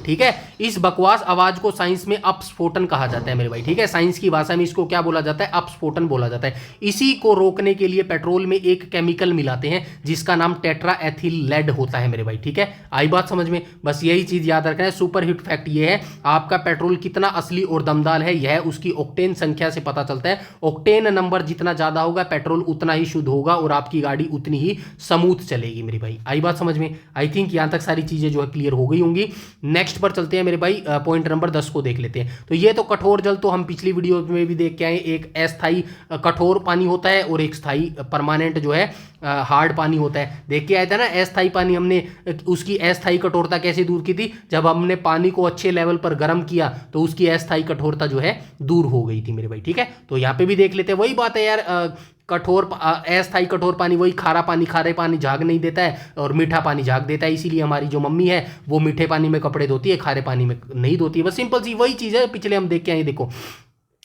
ठीक है। इस बकवास आवाज को साइंस में अपस्फोटन कहा जाता है मेरे भाई, ठीक है। साइंस की भाषा में इसको क्या बोला जाता है, अपस्फोटन बोला जाता है। इसी को रोकने के लिए पेट्रोल में एक केमिकल मिलाते हैं जिसका नाम टेट्रा एथिल लेड होता है मेरे भाई, ठीक है। आई बात समझ में, बस यही चीज याद रखना है। सुपर हिट फैक्ट ये है, आपका पेट्रोल कितना असली और दमदार है, यह उसकी ऑक्टेन संख्या से पता चलता है। ऑक्टेन नंबर जितना ज्यादा होगा, पेट्रोल उतना ही शुद्ध होगा और आपकी गाड़ी उतनी ही स्मूथ चलेगी मेरी भाई। आई बात समझ में, आई थिंक यहां तक सारी चीजें जो है क्लियर हो गई होंगी। नेक्स्ट पर चलते हैं मेरे भाई, पॉइंट नंबर 10 को देख लेते हैं। तो ये तो कठोर जल तो हम पिछली वीडियो में भी देख के आए, एक अस्थाई कठोर पानी होता है और एक स्थाई परमानेंट जो है हार्ड पानी होता है। देख के आया था ना, अस्थाई पानी हमने उसकी अस्थाई कठोरता कैसे दूर की थी, जब हमने पानी को अच्छे लेवल पर गर्म किया तो उसकी अस्थाई कठोरता जो है दूर हो गई थी मेरे भाई, ठीक है। तो यहाँ पे भी देख लेते हैं, वही बात है यार, कठोर अस्थाई कठोर पानी, वही खारा पानी, खारे पानी झाग नहीं देता है और मीठा पानी झाग देता है। इसीलिए हमारी जो मम्मी है वो मीठे पानी में कपड़े धोती है, खारे पानी में नहीं धोती है। बस सिंपल सी वही चीज़ है, पिछले हम देख के आए। देखो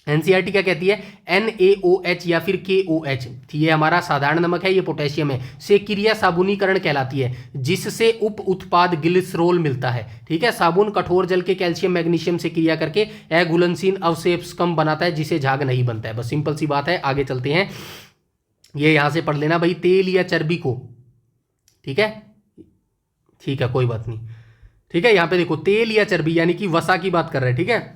एनसीईआरटी क्या कहती है, NaOH या फिर KOH, ये हमारा साधारण नमक है, ये पोटेशियम है, से क्रिया साबुनीकरण कहलाती है, जिससे उप उत्पाद ग्लिसरोल मिलता है, ठीक है। साबुन कठोर जल के कैल्शियम मैग्नीशियम से क्रिया करके अघुलनशील अवशेषकम बनाता है, जिसे झाग नहीं बनता है। बस सिंपल सी बात है, आगे चलते हैं। ये यहां से पढ़ लेना भाई, तेल या चर्बी को, ठीक है, ठीक है, कोई बात नहीं, ठीक है। यहां पे देखो, तेल या चर्बी यानी कि वसा की बात कर रहे हैं, ठीक है,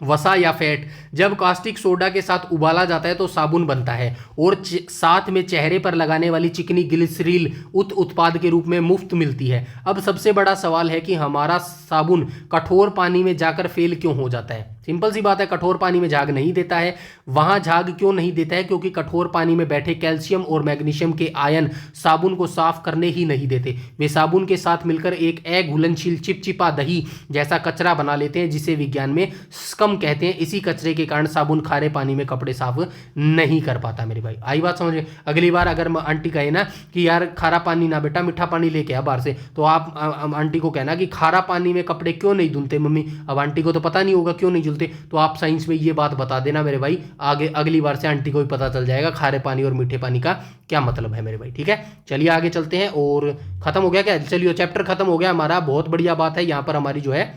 वसा या फैट, जब कास्टिक सोडा के साथ उबाला जाता है तो साबुन बनता है और साथ में चेहरे पर लगाने वाली चिकनी ग्लिसरीन उत्पाद के रूप में मुफ्त मिलती है। अब सबसे बड़ा सवाल है कि हमारा साबुन कठोर पानी में जाकर फेल क्यों हो जाता है। सिंपल सी बात है, कठोर पानी में झाग नहीं देता है। वहां झाग क्यों नहीं देता है, क्योंकि कठोर पानी में बैठे कैल्शियम और मैग्नीशियम के आयन साबुन को साफ करने ही नहीं देते। वे साबुन के साथ मिलकर एक अघुलनशील चिपचिपा दही जैसा कचरा बना लेते हैं, जिसे विज्ञान में स्कम कहते हैं। इसी कचरे के कारण साबुन खारे पानी में कपड़े साफ नहीं कर पाता मेरे भाई। आई बात समझ में। अगली बार अगर आंटी कहे ना कि यार खारा पानी ना बेटा, मीठा पानी लेके आ बाहर से, तो आप आंटी को कहना कि खारा पानी में कपड़े क्यों नहीं धुलते मम्मी। अब आंटी को तो पता नहीं होगा क्यों नहीं धुलते, तो आप साइंस में ये बात बता देना मेरे भाई। आगे अगली बार से आंटी को भी पता चल जाएगा खारे पानी और मीठे पानी का क्या मतलब है मेरे भाई, ठीक है। चलिए आगे चलते हैं। और खत्म हो गया क्या, चलिए चैप्टर खत्म हो गया हमारा, बहुत बढ़िया बात है। यहाँ पर हमारी जो है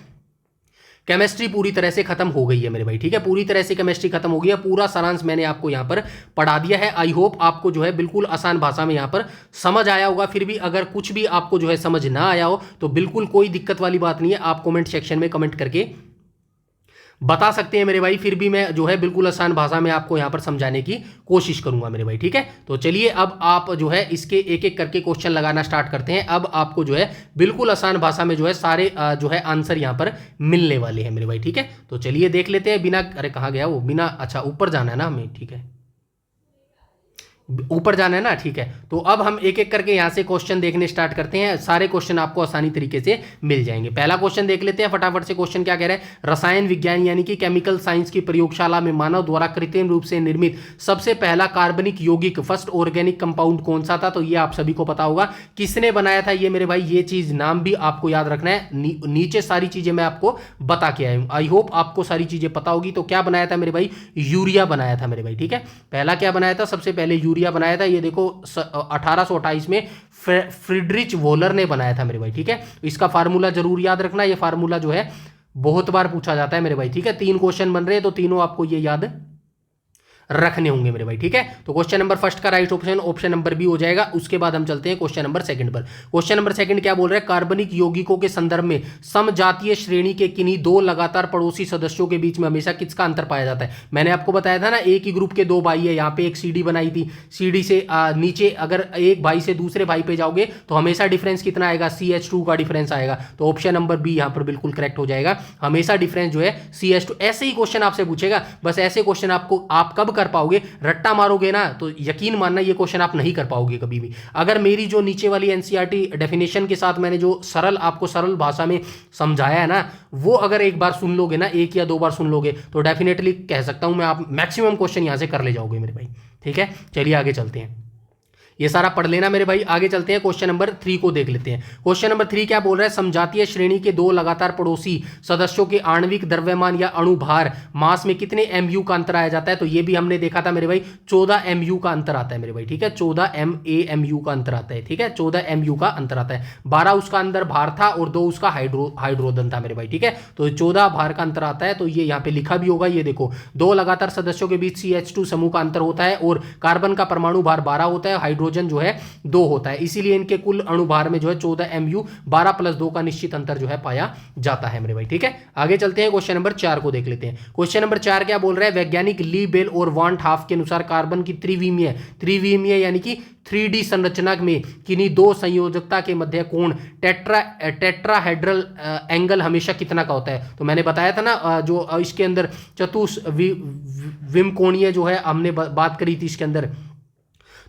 केमिस्ट्री पूरी तरह से खत्म हो गई है मेरे भाई, ठीक है, पूरी तरह से केमिस्ट्री खत्म हो गई है। पूरा सारांश मैंने आपको यहाँ पर पढ़ा दिया है। आई होप आपको जो है बिल्कुल आसान भाषा में यहाँ पर समझ आया होगा। फिर भी अगर कुछ भी आपको जो है समझ ना आया हो तो बिल्कुल कोई दिक्कत वाली बात नहीं है, आप कमेंट सेक्शन में कमेंट करके बता सकते हैं मेरे भाई, फिर भी मैं जो है बिल्कुल आसान भाषा में आपको यहाँ पर समझाने की कोशिश करूंगा मेरे भाई, ठीक है। तो चलिए अब आप जो है इसके एक एक करके क्वेश्चन लगाना स्टार्ट करते हैं। अब आपको जो है बिल्कुल आसान भाषा में जो है सारे जो है आंसर यहाँ पर मिलने वाले हैं मेरे भाई, ठीक है। तो चलिए देख लेते हैं बिना, अरे कहाँ गया वो, बिना, अच्छा ऊपर जाना है ना हमें, ठीक है, ऊपर जाना है ना, ठीक है। तो अब हम एक एक करके यहां से क्वेश्चन देखने स्टार्ट करते हैं। सारे क्वेश्चन आपको आसानी तरीके से मिल जाएंगे। पहला क्वेश्चन देख लेते हैं फटाफट से। क्वेश्चन क्या कह रहा है, रसायन विज्ञान यानी कि केमिकल साइंस की प्रयोगशाला में मानव द्वारा कृत्रिम रूप से निर्मित सबसे पहला कार्बनिक यौगिक फर्स्ट ऑर्गेनिक कंपाउंड कौन सा था? तो ये आप सभी को पता होगा किसने बनाया था ये मेरे भाई, ये चीज नाम भी आपको याद रखना है। नीचे सारी चीजें मैं आपको बता के आया हूं, आई होप आपको सारी चीजें पता होगी। तो क्या बनाया था मेरे भाई, यूरिया बनाया था मेरे भाई, ठीक है। पहला क्या बनाया था, सबसे पहले यूरिया बनाया था। ये देखो 1828 में फ्रीडरिच वोलर ने बनाया था मेरे भाई, ठीक है। इसका फार्मूला जरूर याद रखना, ये फार्मूला जो है बहुत बार पूछा जाता है मेरे भाई, ठीक है। 3 क्वेश्चन बन रहे हैं तो तीनों आपको ये याद रखने होंगे मेरे भाई, ठीक है। तो क्वेश्चन नंबर फर्स्ट का राइट ऑप्शन नंबर बी हो जाएगा। उसके बाद हम चलते हैं क्वेश्चन नंबर सेकंड पर। क्वेश्चन नंबर सेकंड क्या बोल रहा है, कार्बनिक यौगिकों के संदर्भ में समजातीय श्रेणी के किन्हीं दो लगातार पड़ोसी सदस्यों के बीच में हमेशा किसका अंतर पाया जाता है? मैंने आपको बताया था ना, एक ही ग्रुप के 2 भाई है, यहाँ पे एक सीडी बनाई थी, सीडी से नीचे अगर एक भाई से दूसरे भाई पे जाओगे तो हमेशा डिफरेंस कितना आएगा, CH2 का डिफरेंस आएगा। तो ऑप्शन नंबर बी यहाँ पर बिल्कुल करेक्ट हो जाएगा। हमेशा डिफरेंस जो है CH2, ऐसे ही क्वेश्चन आपसे पूछेगा, बस ऐसे क्वेश्चन आपको आप कब कर पाओगे, रट्टा मारोगे ना तो यकीन मानना ये क्वेश्चन आप नहीं कर पाओगे कभी भी। अगर मेरी जो नीचे वाली एनसीईआरटी डेफिनेशन के साथ मैंने जो आपको सरल भाषा में समझाया है ना, वो अगर एक बार सुन लोगे ना, 1 या 2 बार सुन लोगे तो डेफिनेटली कह सकता हूं मैं, आप मैक्सिमम क्वेश्चन यहां से कर ले जाओगे मेरे भाई, ठीक है। चलिए आगे चलते हैं, ये सारा पढ़ लेना मेरे भाई। आगे चलते हैं, क्वेश्चन नंबर 3 को देख लेते हैं। क्वेश्चन नंबर 3 क्या बोल रहा है, समजातीय श्रेणी के 2 लगातार पड़ोसी सदस्यों के आणविक द्रव्यमान या अणुभार मास में कितने MU का अंतर आया जाता है? तो ये भी हमने देखा था मेरे भाई, 14 MU का अंतर आता है मेरे भाई, ठीक है। 14 MAMU का अंतर आता है, ठीक है, 14 MU का अंतर आता है। 12 उसका अंदर भार था और 2 उसका हाइड्रोजन था मेरे भाई, ठीक है। तो 14 भार का अंतर आता है। तो ये यहाँ पे लिखा भी होगा, ये देखो 2 लगातार सदस्यों के बीच CH2 समूह का अंतर होता है और कार्बन का परमाणु भार 12 होता है, हाइड्रोजन जो है 2 होता है, इसीलिए इनके कुल अणुभार में जो है 14 MU, 12 + 2 का निश्चित अंतर जो है पाया जाता है मेरे भाई, ठीक है। आगे चलते हैं, क्वेश्चन नंबर 4 को देख लेते हैं। क्वेश्चन नंबर 4 क्या बोल रहा है, वैज्ञानिक ली, बेल और वान हाफ के अनुसार कार्बन की त्रिविमीय यानी कि 3D संरचना में किन्हीं 2 संयोजकता के मध्य कोण टेट्राहेड्रल एंगल हमेशा कितना का होता है? तो मैंने बताया था ना, जो इसके अंदर विमकोणीय जो है हमने बात करी थी इसके अंदर,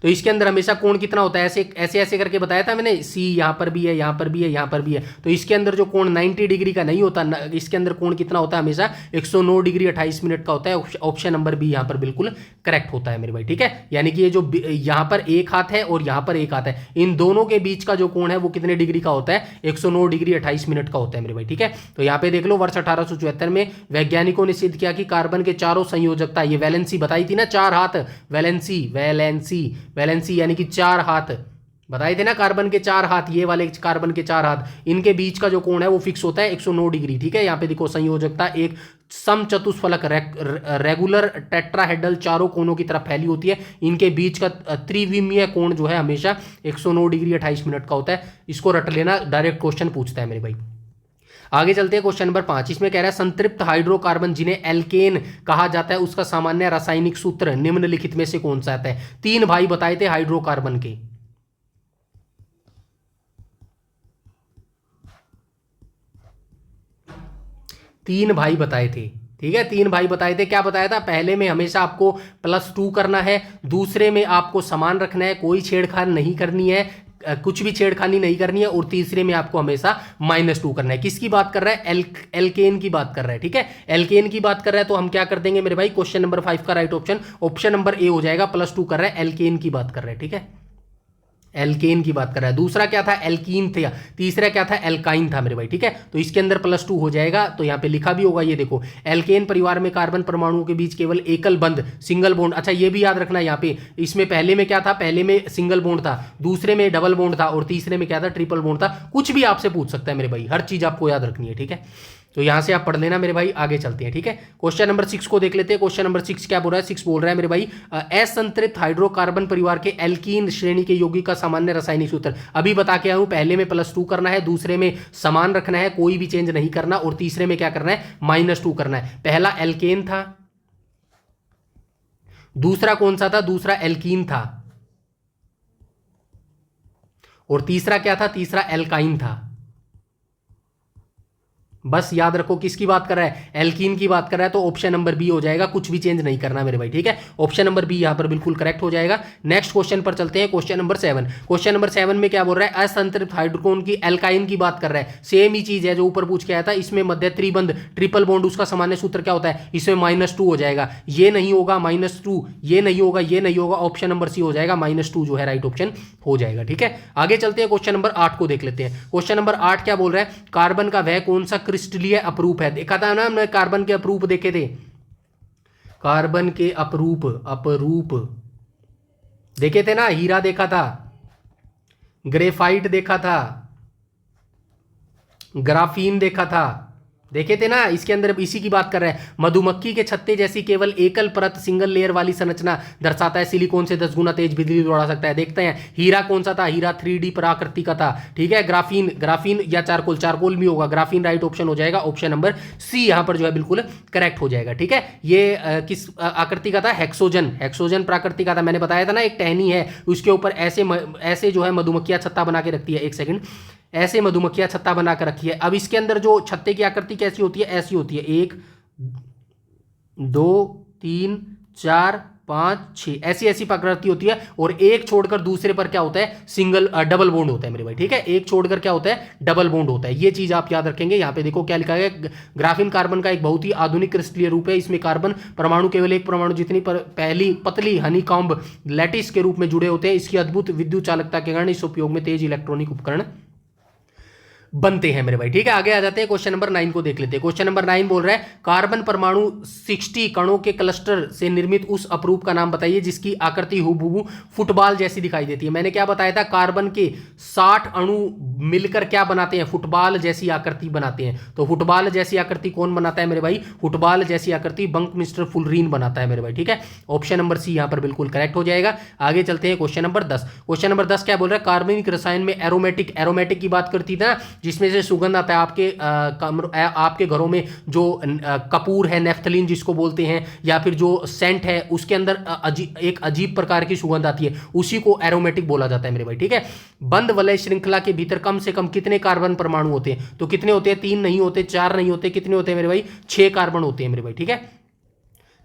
तो इसके अंदर हमेशा कोण कितना होता है, ऐसे ऐसे करके बताया था मैंने, सी यहाँ पर भी है, यहाँ पर भी है, यहाँ पर भी है। तो इसके अंदर जो कोण 90 डिग्री का नहीं होता, इसके अंदर कोण कितना होता है, हमेशा 109 डिग्री 28 मिनट का होता है। ऑप्शन नंबर बी यहाँ पर बिल्कुल करेक्ट होता है मेरे भाई, ठीक है। यानी कि ये जो यहाँ पर एक हाथ है और यहाँ पर एक हाथ है, इन दोनों के बीच का जो कोण है वो कितने डिग्री का होता है, 109 डिग्री 28 मिनट का होता है मेरे भाई, ठीक है। तो यहाँ पे देख लो, वर्ष 1874 में वैज्ञानिकों ने सिद्ध किया कि कार्बन के चारों संयोजकता, ये वैलेंसी बताई थी ना, 4 हाथ, वैलेंसी यानी कि 4 हाथ बताए थे ना, कार्बन के 4 हाथ, ये वाले कार्बन के 4 हाथ, इनके बीच का जो कोण है वो फिक्स होता है 109 डिग्री, ठीक है। यहाँ पे देखो, संयोजकता एक समचतुष्फलक रेगुलर टेट्राहेड्रल चारों कोनों की तरफ फैली होती है, इनके बीच का त्रिविमीय कोण जो है हमेशा 109 डिग्री 28 मिनट का होता है। इसको रट लेना, डायरेक्ट क्वेश्चन पूछता है मेरे भाई। आगे चलते हैं, क्वेश्चन नंबर 5। इसमें कह रहा है, संतृप्त हाइड्रोकार्बन जिन्हें एल्केन कहा जाता है उसका सामान्य रासायनिक सूत्र निम्नलिखित में से कौन सा आता है? 3 भाई बताए थे हाइड्रोकार्बन के, 3 भाई बताए थे, ठीक है। 3 भाई बताए थे। क्या बताया था? पहले में हमेशा आपको +2 करना है, दूसरे में आपको समान रखना है, कोई छेड़छाड़ नहीं करनी है, कुछ भी छेड़खानी नहीं करनी है, और तीसरे में आपको हमेशा -2 करना है। किसकी बात कर रहा है? एल्केन की बात कर रहा है, ठीक है। एल्केन की बात कर रहा है तो हम क्या कर देंगे मेरे भाई, क्वेश्चन नंबर 5 का राइट ऑप्शन नंबर ए हो जाएगा। +2 कर रहा है, एल्केन की बात कर रहा है, ठीक है, एल्केन की बात कर रहा है। दूसरा क्या था? एल्कीन था। तीसरा क्या था? एल्काइन था मेरे भाई, ठीक है। तो इसके अंदर +2 हो जाएगा। तो यहाँ पे लिखा भी होगा, ये देखो, एल्केन परिवार में कार्बन परमाणुओं के बीच केवल एकल बंध सिंगल बॉन्ड, अच्छा ये भी याद रखना यहाँ पे, इसमें पहले में क्या था, पहले में सिंगल बॉन्ड था, दूसरे में डबल बॉन्ड था, और तीसरे में क्या था, ट्रिपल बॉन्ड था। कुछ भी आपसे पूछ सकता है मेरे भाई, हर चीज आपको याद रखनी है, ठीक है। तो यहां से आप पढ़ लेना मेरे भाई। आगे चलते हैं, ठीक है। क्वेश्चन नंबर 6 को देख लेते हैं। क्वेश्चन नंबर 6 क्या बोल रहा है? 6 बोल रहा है मेरे भाई, असंतृप्त हाइड्रोकार्बन परिवार के एल्कीन श्रेणी के यौगिक का सामान्य रासायनिक सूत्र। अभी बता के आया हूं, पहले में +2 करना है, दूसरे में समान रखना है, कोई भी चेंज नहीं करना, और तीसरे में क्या करना है? -2 करना है। पहला एल्केन था, दूसरा कौन सा था? दूसरा एल्कीन था, और तीसरा क्या था? तीसरा एल्काइन था। बस याद रखो किसकी बात कर रहा है? एल्कीन की बात कर रहा है, तो ऑप्शन नंबर बी हो जाएगा, कुछ भी चेंज नहीं करना मेरे भाई, ठीक है। ऑप्शन नंबर बी यहां पर बिल्कुल करेक्ट हो जाएगा। नेक्स्ट क्वेश्चन पर चलते हैं, क्वेश्चन नंबर 7। क्वेश्चन नंबर 7 में क्या बोल रहा है? असंतृप्त हाइड्रोकोन की एल्काइन की बात कर रहा है। सेम ही चीज है जो ऊपर पूछ के आया था। इसमें मध्य त्रिबंध ट्रिपल बॉन्ड, उसका सामान्य सूत्र क्या होता है? इसमें -2 हो जाएगा। ये नहीं होगा -2, ये नहीं होगा, ये नहीं होगा, ऑप्शन नंबर सी हो जाएगा, -2 जो है राइट ऑप्शन हो जाएगा, ठीक है। आगे चलते हैं, क्वेश्चन नंबर 8 को देख लेते हैं। क्वेश्चन नंबर 8 क्या बोल रहा है? कार्बन का वह कौन सा क्रिस्टलीय अपरूप है? देखा था ना हमने, कार्बन के अपरूप देखे थे, कार्बन के अपरूप देखे थे ना। हीरा देखा था, ग्रेफाइट देखा था, ग्राफीन देखा था, देखे थे ना। इसके अंदर इसी की बात कर रहे हैं। मधुमक्खी के छत्ते जैसी केवल एकल परत सिंगल लेयर वाली संरचना दर्शाता है। सिलिकॉन से 10 गुना तेज बिजली दौड़ा सकता है। देखते हैं हीरा कौन सा था? हीरा 3D प्रकृति का था, ठीक है। ग्राफीन या चारकोल भी होगा। ग्राफीन राइट ऑप्शन हो जाएगा, ऑप्शन नंबर सी यहां पर जो है बिल्कुल करेक्ट हो जाएगा, ठीक है। ये किस आकृति का था? हेक्सोजन प्रकृति का था। मैंने बताया था ना, एक टहनी है, उसके ऊपर ऐसे जो है मधुमक्खियां छत्ता बना के रखती है। एक सेकंड, ऐसे मधुमक्खियां छत्ता बनाकर रखी है। अब इसके अंदर जो छत्ते की आकृति कैसी होती है? ऐसी होती है, 1 2 3 4 5 6, ऐसी ऐसी प्रकृति होती है। और एक छोड़कर दूसरे पर क्या होता है? डबल बॉन्ड होता है मेरे भाई, ठीक है। एक छोड़कर क्या होता है? डबल बॉन्ड होता है। ये चीज आप याद रखेंगे। यहां पे देखो क्या लिखा है, ग्राफीन कार्बन का एक बहुत ही आधुनिक क्रिस्टलीय रूप है। इसमें कार्बन परमाणु केवल एक परमाणु जितनी पहली पतली हनीकॉम्ब लैटिस के रूप में जुड़े होते हैं। इसकी अद्भुत विद्युत चालकता के कारण इस उपयोग में तेज इलेक्ट्रॉनिक उपकरण बनते हैं मेरे भाई, ठीक है। आगे आ जाते हैं, क्वेश्चन नंबर 9 को देख लेते हैं। क्वेश्चन नंबर 9 बोल रहा है, कार्बन परमाणु 60 कणों के क्लस्टर से निर्मित उस अपरूप का नाम बताइए जिसकी आकृति हुबहू फुटबॉल जैसी दिखाई देती है। मैंने क्या बताया था? कार्बन के 60 अणु मिलकर क्या बनाते हैं? फुटबॉल जैसी आकृति बनाते हैं। तो फुटबॉल जैसी आकृति कौन बनाता है मेरे भाई? फुटबॉल जैसी आकृति बंकमिस्टर फुलरीन बनाता है मेरे भाई, ठीक है। ऑप्शन नंबर सी यहां पर बिल्कुल करेक्ट हो जाएगा। आगे चलते हैं, क्वेश्चन नंबर 10। क्वेश्चन नंबर 10 क्या बोल रहा है? कार्बनिक रसायन में एरोमेटिक की बात करती थी ना, जिसमें से सुगंध आता है। आपके घरों में जो कपूर है, नेफ्थलीन जिसको बोलते हैं, या फिर जो सेंट है, उसके अंदर एक अजीब प्रकार की सुगंध आती है, उसी को एरोमेटिक बोला जाता है मेरे भाई, ठीक है। बंद वलय श्रृंखला के भीतर कम से कम कितने कार्बन परमाणु होते हैं? तो कितने होते हैं? 3 नहीं होते, 4 नहीं होते, कितने होते हैं मेरे भाई? 6 कार्बन होते हैं मेरे भाई, ठीक है।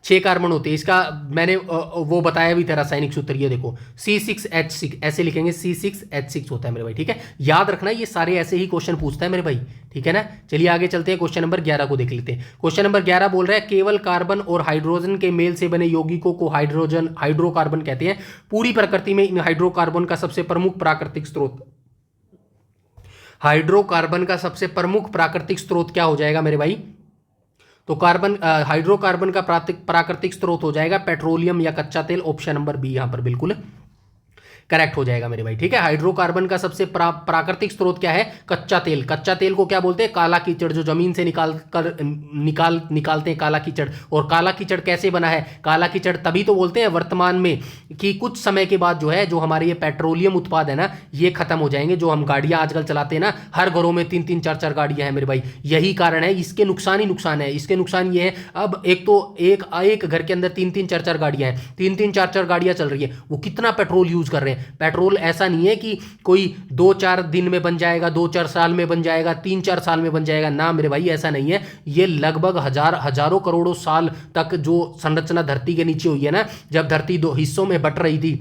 6 कार्बन होते हैं। इसका मैंने वो बताया भी था रासायनिक सूत्र, ये देखो C6H6 ऐसे लिखेंगे, C6H6 होता है मेरे भाई, ठीक है। याद रखना, ये सारे ऐसे ही क्वेश्चन पूछता है मेरे भाई, ठीक है ना। चलिए आगे चलते हैं, क्वेश्चन नंबर 11 को देख लेते हैं। क्वेश्चन नंबर 11 बोल रहा है, केवल कार्बन और हाइड्रोजन के मेल से बने यौगिकों को हाइड्रोकार्बन कहते हैं। पूरी प्रकृति में इन हाइड्रोकार्बन का सबसे प्रमुख प्राकृतिक स्रोत, हाइड्रोकार्बन का सबसे प्रमुख प्राकृतिक स्रोत क्या हो जाएगा मेरे भाई? तो हाइड्रोकार्बन का प्राकृतिक स्रोत हो जाएगा पेट्रोलियम या कच्चा तेल। ऑप्शन नंबर बी यहां पर बिल्कुल करेक्ट हो जाएगा मेरे भाई, ठीक है। हाइड्रोकार्बन का सबसे प्राकृतिक स्रोत क्या है? कच्चा तेल। कच्चा तेल को क्या बोलते हैं? काला कीचड़, जो जमीन से निकालते हैं काला कीचड़। और काला कीचड़ कैसे बना है? काला कीचड़ तभी तो बोलते हैं वर्तमान में कि कुछ समय के बाद जो है, जो हमारे ये पेट्रोलियम उत्पाद है ना, ये खत्म हो जाएंगे। जो हम गाड़ियां आजकल चलाते हैं ना, हर घरों में 3-3 4-4 गाड़ियां हैं मेरे भाई, यही कारण है। इसके नुकसान ही नुकसान है। इसके नुकसान ये है, अब एक तो एक घर के अंदर 3-3 4-4 गाड़ियां हैं, 3-3 4-4 गाड़ियां चल रही है, वो कितना पेट्रोल यूज कर रहे हैं। पेट्रोल ऐसा नहीं है कि कोई 2-4 दिन में बन जाएगा, 2-4 साल में बन जाएगा, 3-4 साल में बन जाएगा, ना मेरे भाई ऐसा नहीं है। ये लगभग हजारों करोड़ों साल तक जो संरचना धरती के नीचे हुई है ना, जब धरती 2 हिस्सों में बट रही थी,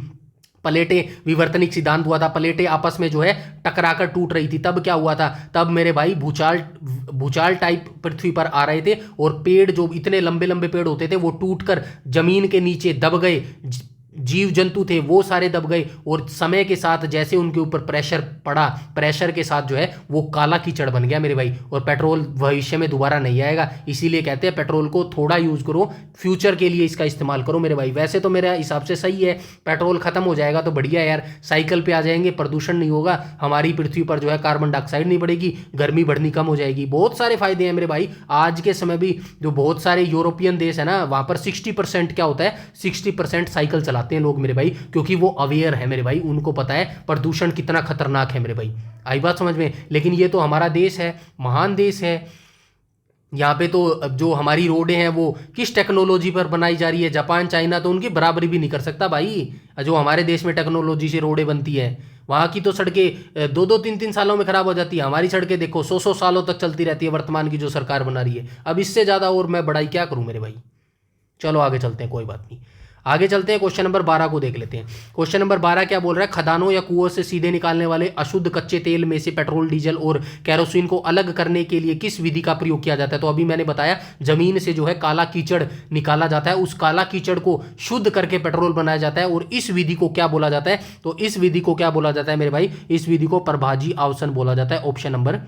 प्लेटें, विवर्तनिक सिद्धांत हुआ था, प्लेटें आपस में जो है टकराकर टूट रही थी, तब क्या हुआ था? तब मेरे भाई भूचाल टाइप पृथ्वी पर आ रहे थे, और पेड़, जो इतने लंबे लंबे पेड़ होते थे, वो टूटकर जमीन के नीचे दब गए। जीव जंतु थे वो सारे दब गए, और समय के साथ जैसे उनके ऊपर प्रेशर पड़ा, प्रेशर के साथ जो है वो काला कीचड़ बन गया मेरे भाई, और पेट्रोल भविष्य में दोबारा नहीं आएगा। इसीलिए कहते हैं पेट्रोल को थोड़ा यूज करो, फ्यूचर के लिए इसका इस्तेमाल करो मेरे भाई। वैसे तो मेरे हिसाब से सही है, पेट्रोल खत्म हो जाएगा तो बढ़िया यार, साइकिल पे आ जाएंगे, प्रदूषण नहीं होगा, हमारी पृथ्वी पर जो है कार्बन डाइऑक्साइड नहीं बढ़ेगी, गर्मी बढ़नी कम हो जाएगी, बहुत सारे फायदे हैं मेरे भाई। आज के समय भी जो बहुत सारे यूरोपियन देश है ना, वहां पर 60% क्या होता है, 60% साइकिल चलाते हैं लोग मेरे भाई, क्योंकि वो अवेयर है मेरे भाई, उनको पता है प्रदूषण कितना खतरनाक है मेरे भाई। आई बात समझ में? लेकिन ये तो हमारा देश है, महान देश है, यहाँ पे तो जो हमारी रोडें हैं वो किस टेक्नोलॉजी पर बनाई जा रही है, जापान चाइना तो उनकी बराबरी भी नहीं कर सकता भाई। जो हमारे देश में टेक्नोलॉजी से रोडें बनती है, वहाँ की तो सड़कें 2-2 3-3 सालों में खराब हो जाती है, हमारी सड़कें देखो 100-100 सालों तक चलती रहती है, वर्तमान की जो सरकार बना रही है। अब इससे ज़्यादा और मैं बड़ाई क्या करूँ मेरे भाई। चलो आगे चलते हैं, कोई बात नहीं, आगे चलते हैं, क्वेश्चन नंबर 12 को देख लेते हैं। क्वेश्चन नंबर 12 क्या बोल रहा है, खदानों या कुओं से सीधे निकालने वाले अशुद्ध कच्चे तेल में से पेट्रोल, डीजल और केरोसिन को अलग करने के लिए किस विधि का प्रयोग किया जाता है। तो अभी मैंने बताया, जमीन से जो है काला कीचड़ निकाला जाता है, उस काला कीचड़ को शुद्ध करके पेट्रोल बनाया जाता है, और इस विधि को क्या बोला जाता है, तो इस विधि को क्या बोला जाता है मेरे भाई, इस विधि को प्रभाजी आवर्षण बोला जाता है। ऑप्शन नंबर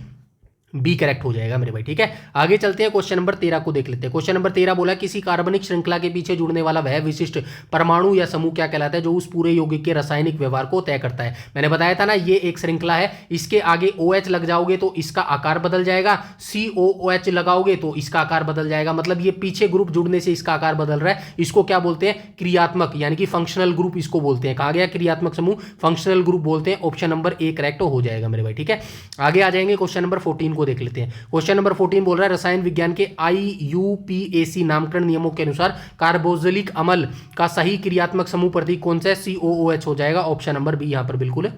बी करेक्ट हो जाएगा मेरे भाई, ठीक है। आगे चलते हैं, क्वेश्चन नंबर 13 को देख लेते हैं। क्वेश्चन नंबर 13 बोला, किसी कार्बनिक श्रृंखला के पीछे जुड़ने वाला वह विशिष्ट परमाणु या समूह क्या कहलाता है, जो उस पूरे यौगिक के रासायनिक व्यवहार को तय करता है। मैंने बताया था ना, ये एक श्रृंखला है, इसके आगे OH लग जाओगे तो इसका आकार बदल जाएगा, COOH लगाओगे तो इसका आकार बदल जाएगा, मतलब ये पीछे ग्रुप जुड़ने से इसका आकार बदल रहा है। इसको क्या बोलते हैं, क्रियात्मक, यानी कि फंक्शनल ग्रुप इसको बोलते हैं। कहा गया क्रियात्मक समूह, फंक्शनल ग्रुप बोलते हैं। ऑप्शन नंबर ए करेक्ट हो जाएगा मेरे भाई, ठीक है। आगे आ जाएंगे, क्वेश्चन नंबर 14 को देख लेते हैं। क्वेश्चन नंबर 14 बोल रहा है, रसायन विज्ञान के IUPAC नामकरण नियमों के अनुसार कार्बोक्सिलिक अम्ल का सही क्रियात्मक समूह प्रतीक कौन सा है, COOH हो जाएगा। ऑप्शन नंबर बी यहां पर बिल्कुल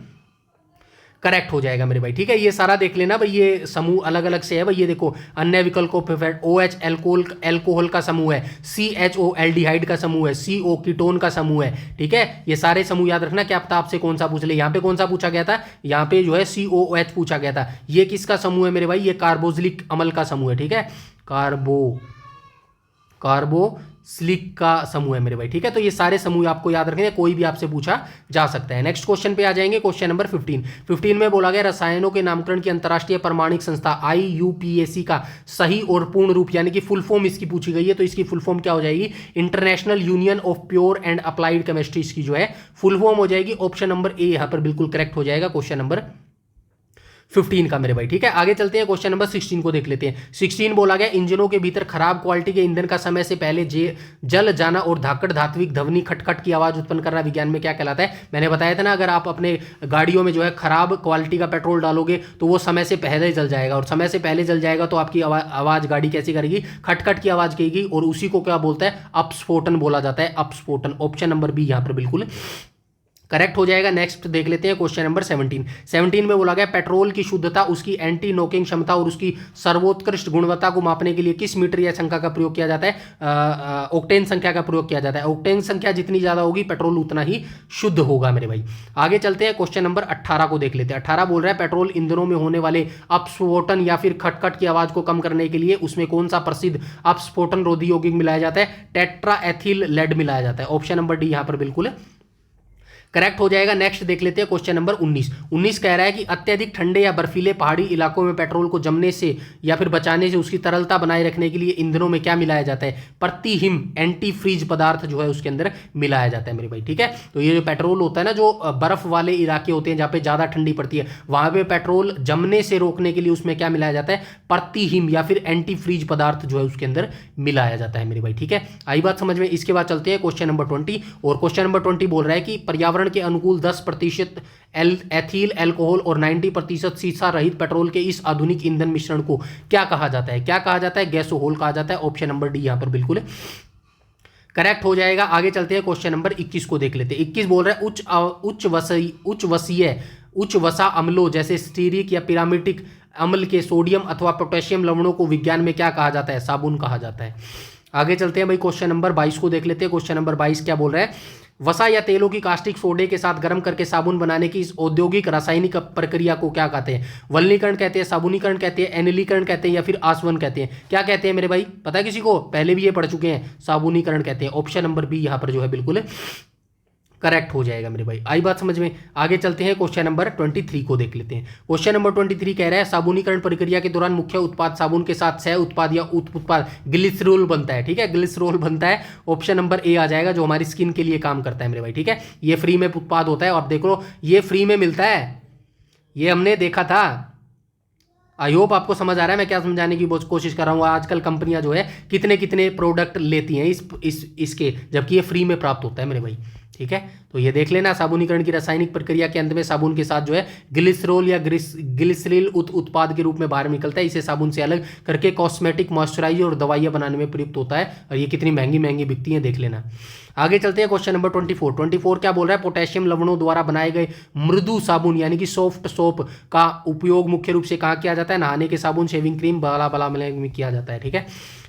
करेक्ट हो जाएगा मेरे भाई, ठीक है। ये सारा देख लेना भाई, ये समूह अलग अलग से है भाई। ये देखो, अन्य विकल्पों पर OH एल्कोहल का समूह है, CHO एल्डिहाइड का समूह है, CO कीटोन का समूह है, ठीक है। ये सारे समूह याद रखना, क्या पता आपसे कौन सा पूछ ले। यहाँ पे कौन सा पूछा गया था, यहाँ पे जो है COOH पूछा गया था। ये किसका समूह है मेरे भाई, ये कार्बोक्सिलिक अम्ल का समूह है, ठीक है। कार्बोक्सिलिक का समूह है मेरे भाई, ठीक है। तो ये सारे समूह आपको याद रखने, कोई भी आपसे पूछा जा सकता है। नेक्स्ट क्वेश्चन पे आ जाएंगे, क्वेश्चन नंबर 15 में बोला गया, रसायनों के नामकरण की अंतर्राष्ट्रीय प्रमाणिक संस्था IUPAC का सही और पूर्ण रूप, यानी कि फुल फॉर्म इसकी पूछी गई है, तो इसकी फुल फॉर्म क्या हो जाएगी, international union of pure and applied chemistry इसकी जो है फुल फॉर्म हो जाएगी। ऑप्शन नंबर ए यहां पर बिल्कुल करेक्ट हो जाएगा, क्वेश्चन नंबर 15 का मेरे भाई, ठीक है। आगे चलते हैं, क्वेश्चन नंबर 16 को देख लेते हैं। 16 बोला गया, इंजनों के भीतर खराब क्वालिटी के ईंधन का समय से पहले जल जाना और धाकड़ धात्विक ध्वनि खटखट की आवाज उत्पन्न करना विज्ञान में क्या कहलाता है। मैंने बताया था ना, अगर आप अपने गाड़ियों में जो है खराब क्वालिटी का पेट्रोल डालोगे तो वो समय से पहले जल जाएगा, और समय से पहले जल जाएगा तो आपकी आवाज गाड़ी कैसी करेगी, खटखट की आवाज करेगी, और उसी को क्या बोलता है, अपस्फोटन बोला जाता है, अपस्फोटन। ऑप्शन नंबर बी यहां पर बिल्कुल करेक्ट हो जाएगा। नेक्स्ट देख लेते हैं, क्वेश्चन नंबर 17 में बोला गया, पेट्रोल की शुद्धता, उसकी एंटी नॉकिंग क्षमता और उसकी सर्वोत्कृष्ट गुणवत्ता को मापने के लिए किस मीटर या संख्या का प्रयोग किया जाता है, ऑक्टेन संख्या का प्रयोग किया जाता है। ऑक्टेन संख्या जितनी ज्यादा होगी पेट्रोल उतना ही शुद्ध होगा मेरे भाई। आगे चलते हैं, क्वेश्चन नंबर 18 को देख लेते हैं। 18 बोल रहा है, पेट्रोल ईंधनों में होने वाले अपस्फोटन या फिर खटखट की आवाज को कम करने के लिए उसमें कौन सा प्रसिद्ध अपस्फोटन रोधी यौगिक मिलाया जाता है, टेट्रा एथिल लेड मिलाया जाता है। ऑप्शन नंबर डी यहां पर बिल्कुल करेक्ट हो जाएगा। नेक्स्ट देख लेते हैं, क्वेश्चन नंबर 19 कह रहा है कि अत्यधिक ठंडे या बर्फीले पहाड़ी इलाकों में पेट्रोल को जमने से या फिर बचाने से उसकी तरलता बनाए रखने के लिए ईंधनों में क्या मिलाया जाता है, प्रतिहिम एंटी फ्रीज पदार्थ जो है उसके अंदर मिलाया जाता है मेरे भाई, ठीक है। तो ये जो पेट्रोल होता है ना, जो बर्फ वाले इलाके होते हैं जहाँ पे ज्यादा ठंडी पड़ती है, वहां पे पेट्रोल जमने से रोकने के लिए उसमें क्या मिलाया जाता है, प्रतिहिम या फिर एंटी फ्रीज पदार्थ जो है उसके अंदर मिलाया जाता है मेरे भाई, ठीक है। आई बात समझ में। इसके बाद चलते हैं क्वेश्चन नंबर 20, और क्वेश्चन नंबर 20 बोल रहा है कि पर्यावरण के अनुकूल 10% एथिल अल्कोहल और 90% सीसा रहित पेट्रोल के इस आधुनिक ईंधन मिश्रण को क्या कहा जाता है, क्या कहा जाता है, गैसोहोल कहा जाता है। ऑप्शन नंबर डी यहां पर बिल्कुल करेक्ट हो जाएगा। आगे चलते हैं, क्वेश्चन नंबर 21 को देख लेते हैं। 21 बोल रहा है, उच्च वसा अम्लों जैसे स्टीरिक या पिरामिडिक अम्ल के सोडियम अथवा पोटेशियम लवणों को विज्ञान में क्या कहा जाता है, साबुन कहा जाता है। आगे चलते हैं भाई, क्वेश्चन नंबर 22 को देख लेते हैं। क्वेश्चन नंबर 22 क्या बोल रहा है, वसा या तेलों की कास्टिक सोडे के साथ गर्म करके साबुन बनाने की इस औद्योगिक रासायनिक प्रक्रिया को क्या कहते हैं, वल्नीकरण कहते हैं, साबुनीकरण कहते हैं, एनिलीकरण कहते हैं, या फिर आसवन कहते हैं। क्या कहते हैं मेरे भाई, पता है किसी को, पहले भी ये पढ़ चुके हैं, साबुनीकरण कहते हैं। ऑप्शन नंबर बी यहां पर जो है बिल्कुल करेक्ट हो जाएगा मेरे भाई। आई बात समझ में। आगे चलते हैं, क्वेश्चन नंबर 23 को देख लेते हैं। क्वेश्चन नंबर 23 कह रहा है साबुनीकरण प्रक्रिया के दौरान मुख्य उत्पाद साबुन के साथ सह उत्पाद या उप उत्पाद ग्लिसरॉल बनता है। ठीक है, ग्लिसरॉल बनता है। ऑप्शन नंबर ए आ जाएगा, जो हमारी स्किन के लिए काम करता है मेरे भाई। ठीक है, ये फ्री में उत्पाद होता है, और देख लो ये फ्री में मिलता है, ये हमने देखा था। आई होप आपको समझ आ रहा है मैं क्या समझाने की कोशिश कर रहा हूँ। आजकल कंपनियां जो है कितने कितने प्रोडक्ट लेती हैं इसके, जबकि ये फ्री में प्राप्त होता है मेरे भाई। ठीक है, तो ये देख लेना, साबुनीकरण की रासायनिक प्रक्रिया के अंत में साबुन के साथ जो है ग्लिसरॉल या ग्लिसरील उत्पाद के रूप में बाहर निकलता है। इसे साबुन से अलग करके कॉस्मेटिक, मॉइस्चराइजर और दवाइयां बनाने में प्रयुक्त होता है, और ये कितनी महंगी महंगी बिकती हैं, देख लेना। आगे चलते हैं, क्वेश्चन नंबर 24 क्या बोल रहा है, पोटेशियम लवणों द्वारा बनाए गए मृदु साबुन यानी कि सॉफ्ट सोप का उपयोग मुख्य रूप से कहाँ किया जाता है, नहाने के साबुन, शेविंग क्रीम, बाला बाला में किया जाता है। ठीक है,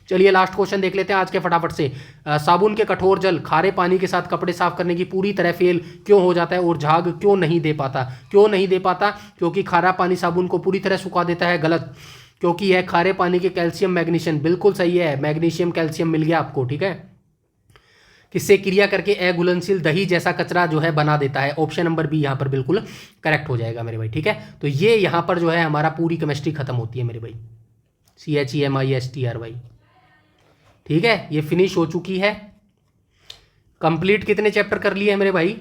चलिए लास्ट क्वेश्चन देख लेते हैं आज के फटाफट से। साबुन के कठोर जल खारे पानी के साथ कपड़े साफ करने की पूरी तरह फेल क्यों हो जाता है और झाग क्यों नहीं दे पाता? क्यों नहीं दे पाता? क्योंकि खारा पानी साबुन को पूरी तरह सुखा देता है। गलत, क्योंकि यह खारे पानी के कैल्शियम मैग्नीशियम, बिल्कुल सही है, मैग्नीशियम कैल्शियम मिल गया आपको। ठीक है, किससे क्रिया करके अघुलनशील दही जैसा कचरा जो है बना देता है। ऑप्शन नंबर बी यहाँ पर बिल्कुल करेक्ट हो जाएगा मेरे भाई। ठीक है, तो ये यहाँ पर जो है हमारा पूरी केमिस्ट्री खत्म होती है मेरे भाई, CHEMISTRY। ठीक है, ये फिनिश हो चुकी है। कंप्लीट कितने चैप्टर कर लिए हैं मेरे भाई?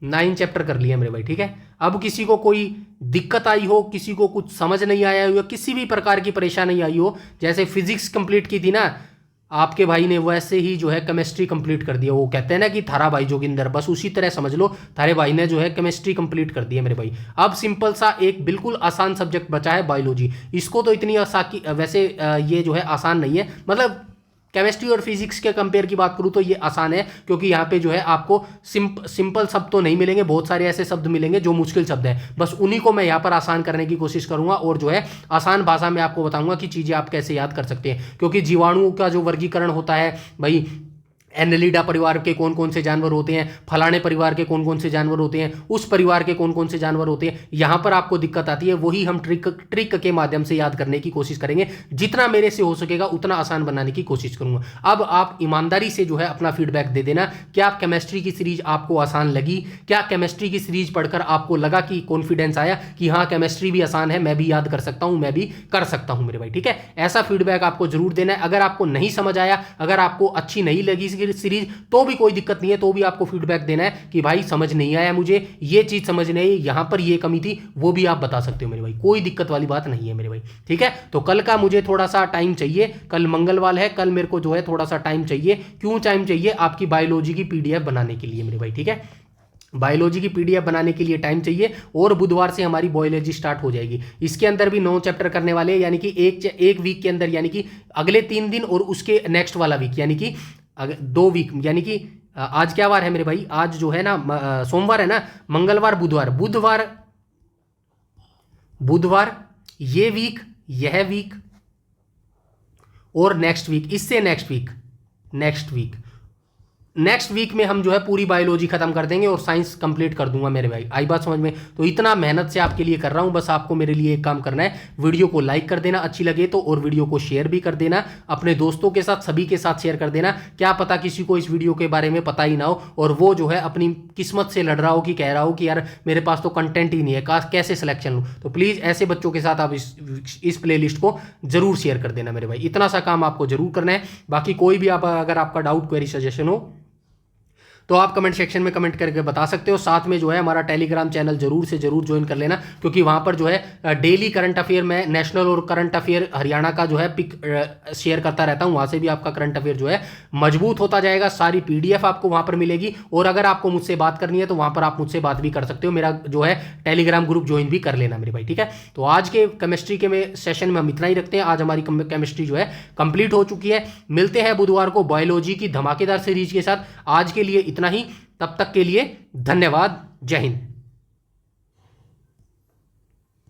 9 चैप्टर कर लिए मेरे भाई। ठीक है, अब किसी को कोई दिक्कत आई हो, किसी को कुछ समझ नहीं आया हो, किसी भी प्रकार की परेशानी आई हो, जैसे फिजिक्स कंप्लीट की थी ना आपके भाई ने, वैसे ही जो है केमिस्ट्री कंप्लीट कर दिया। वो कहते हैं ना कि थारा भाई जोगिंदर, बस उसी तरह समझ लो, थारे भाई ने जो है केमिस्ट्री कंप्लीट कर दी है मेरे भाई। अब सिंपल सा एक बिल्कुल आसान सब्जेक्ट बचा है, बायोलॉजी। इसको तो इतनी वैसे ये जो है आसान नहीं है, मतलब केमिस्ट्री और फिजिक्स के कंपेयर की बात करूं तो ये आसान है, क्योंकि यहाँ पे जो है आपको सिंपल शब्द तो नहीं मिलेंगे, बहुत सारे ऐसे शब्द मिलेंगे जो मुश्किल शब्द हैं, बस उन्हीं को मैं यहाँ पर आसान करने की कोशिश करूंगा, और जो है आसान भाषा में आपको बताऊंगा कि चीज़ें आप कैसे याद कर सकते हैं। क्योंकि जीवाणुओं का जो वर्गीकरण होता है भाई, एनेलिडा परिवार के कौन कौन से जानवर होते हैं, फलाने परिवार के कौन कौन से जानवर होते हैं, उस परिवार के कौन कौन से जानवर होते हैं, यहाँ पर आपको दिक्कत आती है। वही हम ट्रिक के माध्यम से याद करने की कोशिश करेंगे, जितना मेरे से हो सकेगा उतना आसान बनाने की कोशिश करूंगा। अब आप ईमानदारी से जो है अपना फीडबैक दे देना, क्या केमिस्ट्री की सीरीज आपको आसान लगी? क्या केमिस्ट्री की सीरीज पढ़कर आपको लगा कि कॉन्फिडेंस आया कि हाँ केमिस्ट्री भी आसान है, मैं भी याद कर सकता हूँ, मैं भी कर सकता हूँ मेरे भाई। ठीक है, ऐसा फीडबैक आपको जरूर देना है। अगर आपको नहीं समझ आया, अगर आपको अच्छी नहीं लगी सीरीज, तो भी कोई दिक्कत नहीं है, तो भी आपको फीडबैक देना है कि भाई समझ नहीं आया, मुझे ये चीज समझ नहीं आई, यहां पर ये कमी थी, वो भी आप बता सकते हो मेरे भाई, कोई दिक्कत वाली बात नहीं है मेरे भाई। ठीक है, तो कल का मुझे थोड़ा सा टाइम चाहिए, कल मंगलवार है, कल मेरे को जो है थोड़ा सा टाइम चाहिए। क्यों टाइम चाहिए? आपकी बायोलॉजी की PDF बनाने के लिए मेरे भाई। ठीक है, बायोलॉजी की PDF बनाने के लिए टाइम चाहिए, और बुधवार से हमारी बायोलॉजी स्टार्ट हो जाएगी। इसके अंदर भी 9 चैप्टर करने वाले हैं, यानी कि एक वीक के अंदर, यानी कि अगले 3 दिन और उसके नेक्स्ट वाला वीक, यानी कि 2 वीक, यानी कि आज क्या वार है मेरे भाई? आज जो है ना सोमवार है ना, मंगलवार, बुधवार, ये वीक, यह वीक, और नेक्स्ट वीक, इससे नेक्स्ट वीक में हम जो है पूरी बायोलॉजी खत्म कर देंगे और साइंस कंप्लीट कर दूंगा मेरे भाई। आई बात समझ में? तो इतना मेहनत से आपके लिए कर रहा हूं, बस आपको मेरे लिए एक काम करना है, वीडियो को लाइक कर देना अच्छी लगे तो, और वीडियो को शेयर भी कर देना अपने दोस्तों के साथ, सभी के साथ शेयर कर देना। क्या पता किसी को इस वीडियो के बारे में पता ही ना हो, और वो जो है अपनी किस्मत से लड़ रहा हो, कि कह रहा हो कि यार मेरे पास तो कंटेंट ही नहीं है, कैसे सिलेक्शन लूँ। तो प्लीज़ ऐसे बच्चों के साथ आप इस प्लेलिस्ट को जरूर शेयर कर देना मेरे भाई, इतना सा काम आपको जरूर करना है। बाकी कोई भी अगर आपका डाउट, क्वेरी, सजेशन हो तो आप कमेंट सेक्शन में कमेंट करके बता सकते हो। साथ में जो है हमारा टेलीग्राम चैनल जरूर से जरूर ज्वाइन कर लेना, क्योंकि वहाँ पर जो है डेली करंट अफेयर में, नेशनल और करंट अफेयर हरियाणा का जो है पिक शेयर करता रहता हूँ। वहाँ से भी आपका करंट अफेयर जो है मजबूत होता जाएगा। सारी PDF आपको वहाँ पर मिलेगी, और अगर आपको मुझसे बात करनी है तो वहाँ पर आप मुझसे बात भी कर सकते हो। मेरा जो है टेलीग्राम ग्रुप ज्वाइन भी कर लेना मेरे भाई। ठीक है, तो आज के केमिस्ट्री के सेशन में हम इतना ही रखते हैं। आज हमारी केमिस्ट्री जो है कंप्लीट हो चुकी है। मिलते हैं बुधवार को बायोलॉजी की धमाकेदार सीरीज के साथ। आज के लिए इतना ही, तब तक के लिए धन्यवाद। जय हिंद।